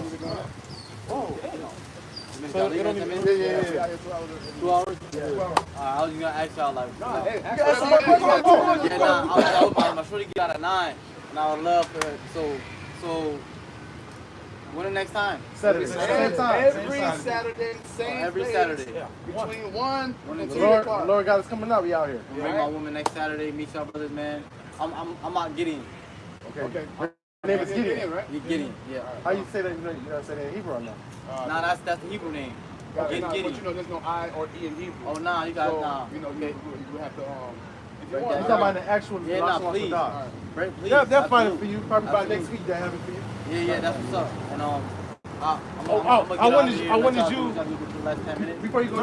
Whoa, So it don't even, yeah. 2 hours? I was just gonna ask y'all like. You got some more questions? I was sure to get out at 9, and I would love for it. So when the next time? Saturday. Same time. Every Saturday, same Every place, Saturday. between 1 and The 2 Lord, o'clock. the Lord got us coming up. We out here. Bring my woman next Saturday. Meet y'all brothers, man. I'm out Gideon. Okay. Your name is Gideon. right? You Gideon, yeah. How you say that? You know, say that in Hebrew or no? Nah, that's the Hebrew name. But Gideon. there's no I or E in Hebrew. Oh nah, you got So, nah. you have to, if you Break want. You talking about the actual Yeah, nah, Lashon please. Hadassah. Break, please. Yeah, they'll find it Absolutely. for you. Probably by Absolutely. next week they have it for you. Yeah, that's what's up. And I'm I gonna wanted get you- out I wanted of here, you- let y'all do the last 10 minutes. Before you go,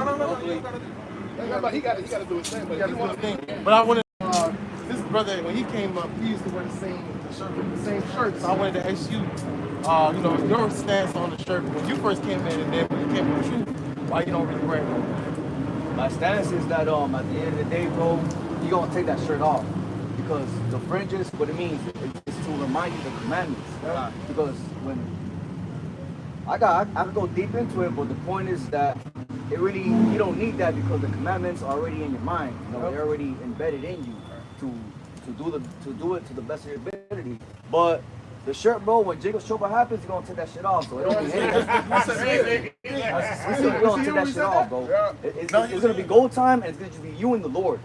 No, he got to do his thing. You But gotta he do wants the thing. But I wanted this brother when he came up, he used to wear the same shirt. So I wanted to ask you, your stance on the shirt when you first came in, and then when you came to the truth, why you don't really wear it no more? My stance is that at the end of the day, bro, you gonna take that shirt off because the fringes, what it means is to remind you the commandments. Because when I could go deep into it, but the point is that you don't need that because the commandments are already in your mind. They're already embedded in you to do it to the best of your ability. But the shirt, bro, when Jacob Shoba happens, you're gonna take that shit off. So it don't mean anything. You're gonna take that shit off, bro. It's gonna be gold time, and it's gonna just be you and the Lord.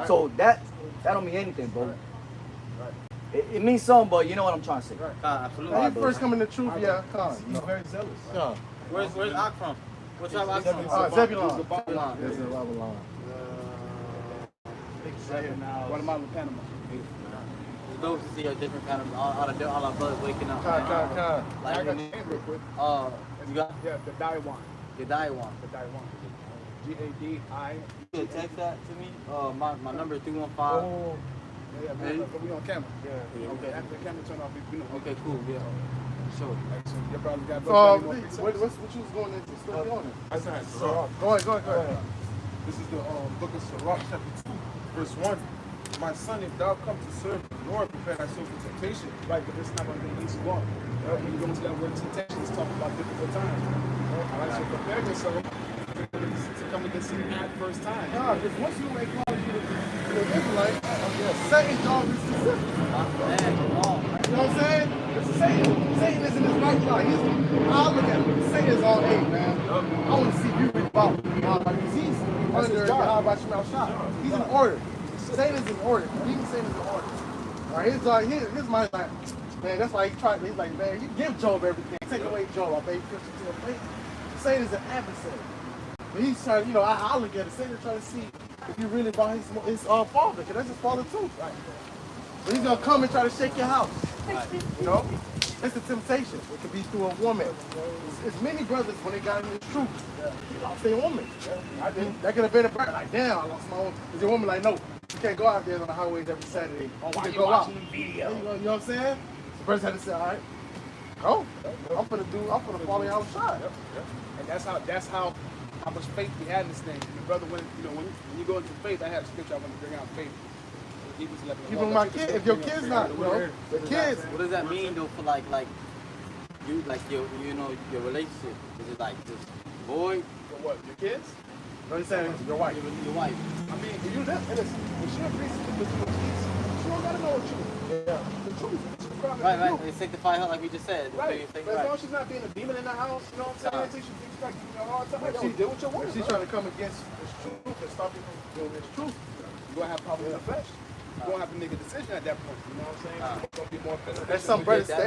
So that don't mean anything, bro. It means something, but you know what I'm trying to say. Absolutely. When you first come in the truth, yeah, come. He's very zealous. Yeah. Where's Ak from? What's up, Ak from? Zebulon. Zebulon. Yes, Zebulon. Right here now. Guatemala, Panama. It's dope to see a different kind of all our brothers waking up. Come. I Like, got the name real quick. you got Yeah, the Daiwan. Gedaiwan. The Daiwan. G-A-D-I. You can text that to me. My number is 315. Yeah, man. But we on camera. Yeah. Okay. After the camera turn off, we know. Okay, cool. Yeah. Sure. Like, so your brother got What you was going into? Still going in? I said, Go ahead. this is the book of Sirach, chapter 2, verse 1. My son, if thou come to serve the Lord, prepare thyself for temptation. Right, but it's not going to be an easy walk. When you go into that word temptation, it's talking about difficult times. All right, so prepare yourself to come against him at first time. Nah, because once you make call you the Israelite, Satan's job is to sift. You know what I'm saying? Satan is in his right line. I'll look at him. Satan is all A, man. I want to see if you read about because he's under how about Shemel Shah. He's in order. Satan is in order. Even Satan is in order. All right, his mind's like, man, that's why he's like, man, you give Job everything. Take away Job, I bet you push him to a plate. Satan is an adversary. But he's trying, I look at it, Satan trying to see if you really about his father, because that's his father too. Right. But he's going to come and try to shake your house. You know? It's a temptation. It could be through a woman. It's many brothers, when they got in the truth, they lost their woman. That could have been a brother. Like, damn, I lost my woman. Is your woman like, no, you can't go out there on the highways every Saturday. Oh, why you go watching the video? You know what I'm saying? The person had to say, all right, go. I'm gonna follow y'all shot. And that's how much faith we had in this thing. Your brother, when you go into faith, I have a scripture I want to bring out faith. Even my kid, if your kid's not, the kids. What does that mean though for like you like your your relationship? Is it like just boy? For what? Your kids? No, he's saying your wife. Your wife. I mean, if you listen, when she agrees to the truth, she don't gotta know the truth. Yeah. The truth. Right. They sanctify her like we just said. Right. But as long as she's not being a demon in the house, you know what I'm saying? She thinks like giving you a hard time. Like, deal with your woman. If she's trying to come against this truth and stop you from doing this truth, You're gonna have problems in the flesh. You're gonna have to make a decision at that point. You know what I'm saying? It's gonna be more that's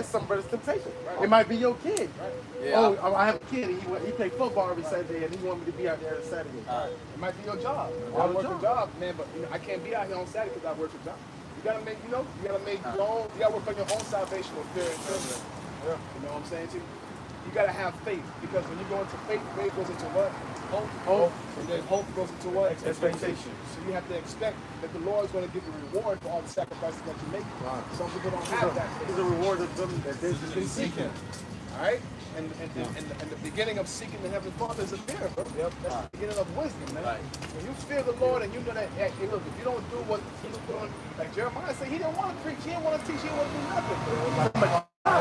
some brother's temptation. Right. It might be your kid. Right. Yeah. Oh, I have a kid and he plays football every Saturday and he wants me to be out there every Saturday. It might be your job. I work a job, man, but I can't be out here on Saturday because I work a job. You gotta make, you gotta make your own, you gotta work on your own salvation with fear and trembling. You know what I'm saying to you? You gotta have faith, because when you go into faith goes into what? Hope. And then hope goes into what? Expectation. So you have to expect that the Lord is going to give you a reward for all the sacrifices that you make. Some people don't have that faith. He's a reward of them that they've been seeking. All right? And the beginning of seeking the Heavenly Father is a fear, bro. That's the beginning of wisdom, man. Right. When you fear the Lord and you know that, hey, look, if you don't do what He's doing, like Jeremiah said, he didn't want to preach, he didn't want to teach, he didn't want to do nothing. You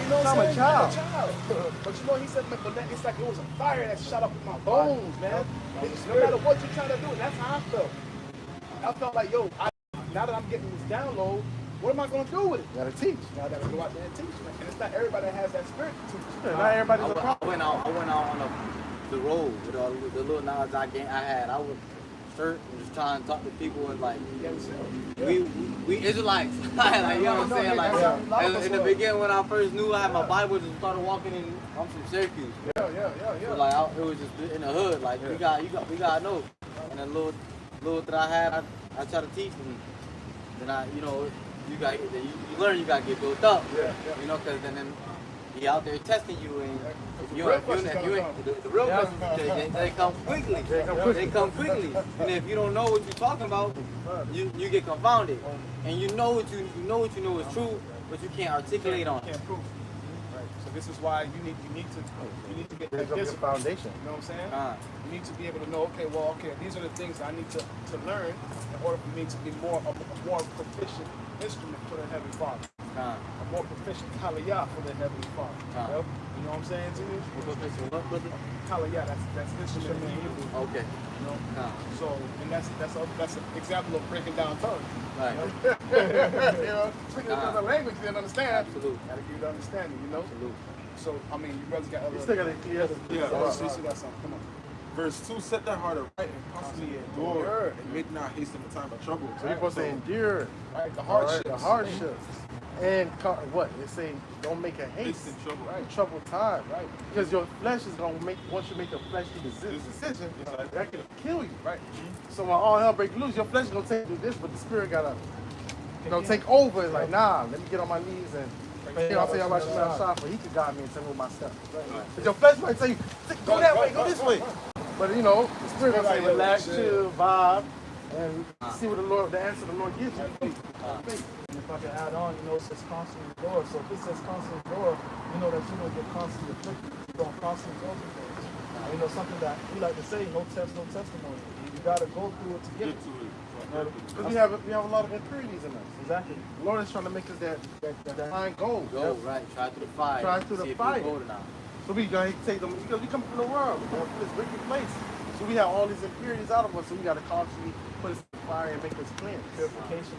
know what I'm saying? I'm a child. But you know, he said, but that, it's like it was a fire that shot up in my bones, man. No matter what you're trying to do, that's how I felt. I felt like, yo, now that I'm getting this download, what am I going to do with it? You gotta teach. Now I got to go out there and teach, man. And it's not everybody that has that spirit to teach. Not everybody's a prophet. I went out on the road with the little knowledge I had. I was just trying to talk to people and like we Israelites. Like, you know what I'm saying? Like in the beginning when I first knew I had my Bible, just started walking in. I'm from Syracuse. Yeah. So like it was just in the hood. Like we got know. And the little that I had, I try to teach them. Then you learn you gotta get built up. You know, because then he out there testing you, and if you ain't the real questions, they come quickly. They come quickly, and if you don't know what you're talking about, you get confounded, and you know what you know is true, but you can't articulate on it. Can't prove. Right. So this is why you need to get that There's a foundation. You know what I'm saying? You need to be able to know, okay, these are the things I need to learn in order for me to be a more proficient instrument for the Heavenly Father. A more proficient Kaliyah for the Heavenly Father. You know what I'm saying to you? Kaliyah, that's instrument in Hebrew. Okay. You know? So, and that's an example of breaking down tongues. Right. You know, speaking another language you didn't understand. Absolutely. Gotta give you the understanding, you know? Absolutely. So, I mean, you brothers got other... You still got you still got something. Come on. Verse 2, set thy heart upright and constantly endure, and make not haste in the time of trouble. So you're supposed to endure The hardships. the hardships. And what? They say don't make a haste in trouble. Trouble time. Right. Because your flesh is going to make, once you make a fleshly decision, that can kill you. Right. So when all hell breaks loose, your flesh is going to take you this, but the spirit got to take over. It's like, nah, let me get on my knees and I'll say about Shemel Shah, for he could guide me and tell me my steps. But your flesh might tell you, go that way, go this way. But the spirit gonna say, relax, chill, vibe. And see what the answer the Lord gives you. Faith. And if I can add on, you know, it says constantly endure. So if it says constantly endure, you know that you're going to get constantly afflicted. You're going to constantly go through things. You know, something that we like to say, no test, no testimony. You got to go through it to get it. Because we have a lot of impurities in us. Exactly. The Lord is trying to make us that fine gold. Go, right. Try through the fire. Try through the See if fire. you gold or not. So we gotta take them because we come from the world. We come from this wicked place. So we have all these impurities out of us. So we gotta constantly put us in the fire and make us clean.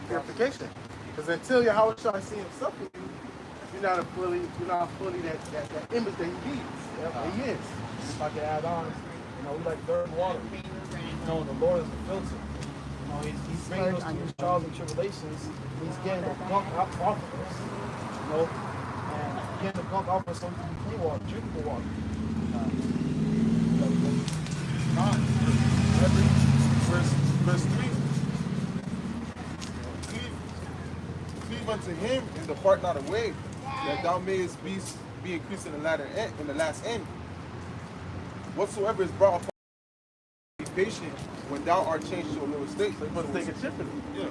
Purification. Because until Yahweh shall see himself in you, you're not fully that image that he needs. That he is. If I can add on, you know, we like dirt and water. You know, the Lord is the filter. You know, he's bringing us through these trials and tribulations. He's getting the gunk off of us. You know, and getting the gunk off of us so we can be clean water, drinkable water. Verse 3. Cleave unto him and depart not away, that thou mayest be increased in the last end. Whatsoever is brought upon thee, be patient when thou art changed to a lower state. So you're supposed to take it cheerfully. Yeah. You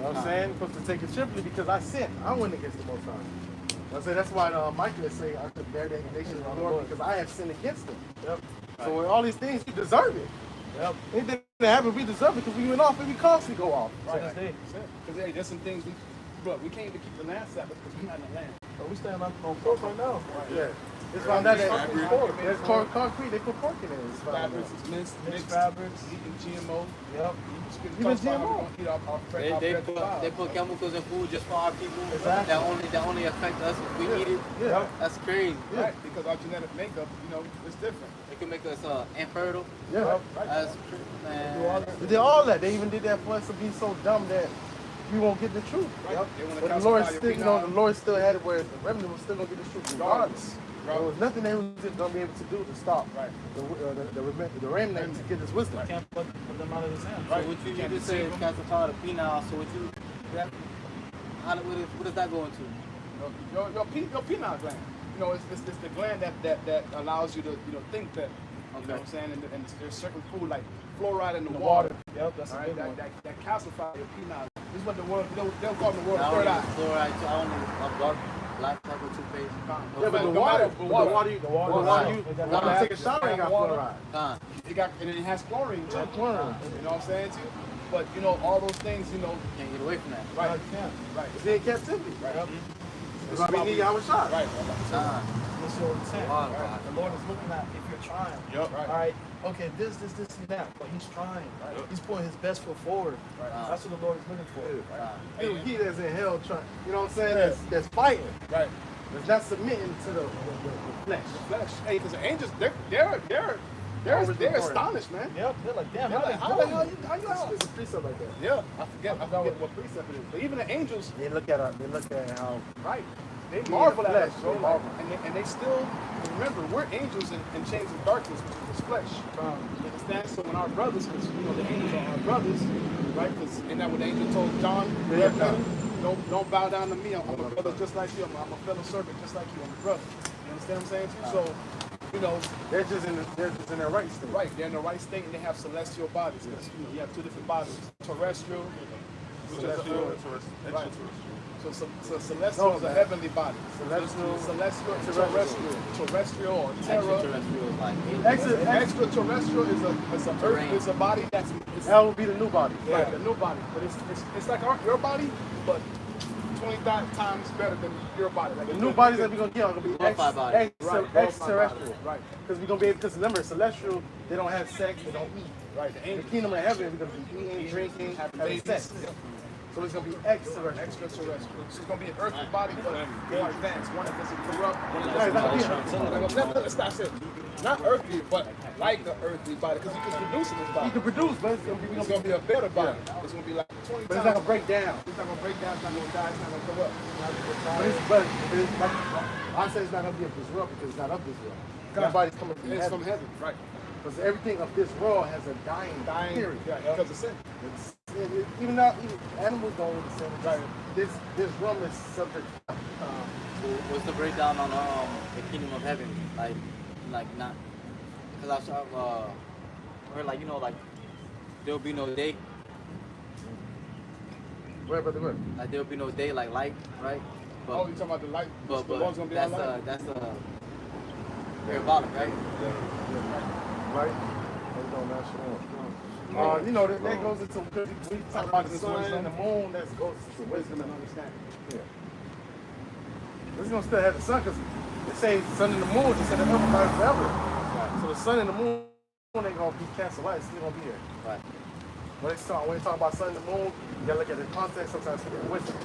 know what I'm saying? You're supposed to take it cheerfully because I sinned. I went against the Most High. I say that's why Micah is saying I could bear the indignation of the Lord because I have sinned against him. Yep. So with all these things, we deserve it. Yep. Anything that happened, we deserve it because we went off and we constantly go off. To this day. Because hey, there's some things we can't even keep the land Sabbath because we're not in the land. But we stand on pork right now. Yeah. It's found out that there's concrete, they put pork in it. It's found out. Fabrics is mixed fabrics. Eating GMO. Yep. Even GMO. They put chemicals in food just for our people. Exactly. That only affect us if we eat it. Yeah. That's crazy. Right, because our genetic makeup, you know, is different. It can make us infertile. Yeah. That's man. They did all that. They even did that for us to be so dumb that we won't get the truth. Right. Yep. They wanna But the Lord calcify still, your you know, penile. the Lord still had it where the remnant was still gonna get the truth regardless. Right. There was nothing they was gonna be able to do to stop Right. the remnant to get this wisdom. Can't put them out of his hands. So what you just said, classify the penile. So what you, what does that go into? Your penile gland. You know, it's the gland that allows you to, you know, think that. You know what I'm saying? And there's certain food like fluoride in the water. Yep, that's a All big right, one. that calcify your penile. This is what the world they'll call the world I third only eye. fluoride. I only a dark black type of toothpaste. Yeah, but the No water, matter- the water you take a shower ain't got fluoride. And it has chlorine too. Got chlorine. You know what I'm saying to you? But you know, all those things, you know, Can't get away from that. right, You can't. right. It's in captivity. Right. That's why we need our shot. Right. Nah. That's your intent. Wow. The Lord is looking at if you're trying. Yep. Right. All right. Okay, this, and that. But he's trying. Right. He's putting his best foot forward. Right. That's what the Lord is looking for. He that's in hell trying, you know what I'm saying? That's fighting. Right. That's not submitting to the flesh. Flesh. Hey, because the angels, they're astonished, man. Yep. They're like, damn, They're like, how the hell you out? It's a precept like that. Yeah, I forget what precept it is. But even the angels, They look at how right? They Yeah, marvel at flesh, us, bro. they marvel. And they still remember we're angels in chains of darkness, which is flesh. You understand? So when our brothers, because you know the angels are our brothers, right? Because isn't that what the angel told John? Yeah. Don't bow down to me. I'm a brother just like you. I'm a fellow servant just like you. I'm a brother. You understand what I'm saying to you? So, you know, they're just in their right state. right, they're in the right state and they have celestial bodies. Because you have two different bodies: terrestrial, which is right. So celestial is a heavenly body. Celestial, Terrestrial, or terra. Extraterrestrial is like Extraterrestrial is a earth is a body that's that will be the new body. right, the new body. But it's like your body, but 20 times better than your body. Like The new bodies that we're gonna get are gonna be Glorified body. extraterrestrial. Right. Because we're gonna be because remember celestial, they don't have sex, they don't eat. Right, the In the angels. kingdom of heaven, we're gonna be eating, drinking, having sex. So it's gonna be extraterrestrial. Extraterrestrial. So it's gonna be an earthly body, but more advanced. One that doesn't corrupt. One that Right, doesn't Let's not say not earthly, but like the earthly body, because you can produce in this You body. can produce, but It's gonna be a better body. It's gonna be like 20 but it's times. not gonna break down. It's not gonna break down. It's not gonna die. It's not gonna corrupt. But it's like, I say it's not gonna be of this world because it's not of this world. That body's coming from It's heaven. from heaven, right? Because everything of this world has a dying period. Yeah, because of sin. Even animals don't really sin. Right. This realm is subject. what's the breakdown on the kingdom of heaven? Like not because I've heard like there'll be no day. Go ahead, brother. Go ahead. Like there'll be no day like light, right? Oh, you talking about the light? but the Lord's gonna be our light. that's parabolic, right? Right? Hold on, man. You know, that goes into we talk about the sun and the moon. That goes to wisdom and understanding. Yeah. We're gonna still have the sun because they say the sun and the moon just said the everybody forever. Right. So the sun and the moon ain't gonna be canceled out. It's still gonna be here. Right. When they talk about sun and the moon, you gotta look at the context sometimes to get wisdom.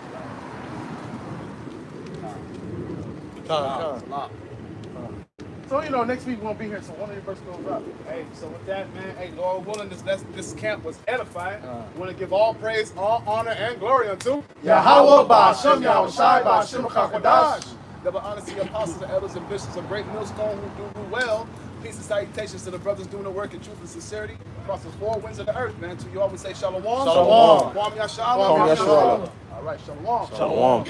So, you know, next week we won't be here, so one of your verses goes up. Hey, so with that, man, hey, Lord willing, this camp was edifying. We want to give all praise, all honor, and glory unto Yahweh Ba'Shem Yahushai Ba'Shem HaKadosh. Double honor to the apostles, the elders, and bishops of Great Millstone who do well. Peace and salutations to the brothers doing the work in truth and sincerity across the four winds of the earth, man. To you all we say shalom. Shalom. Kwam Yashala. Kwam Yashala. All right, shalom. Shalom.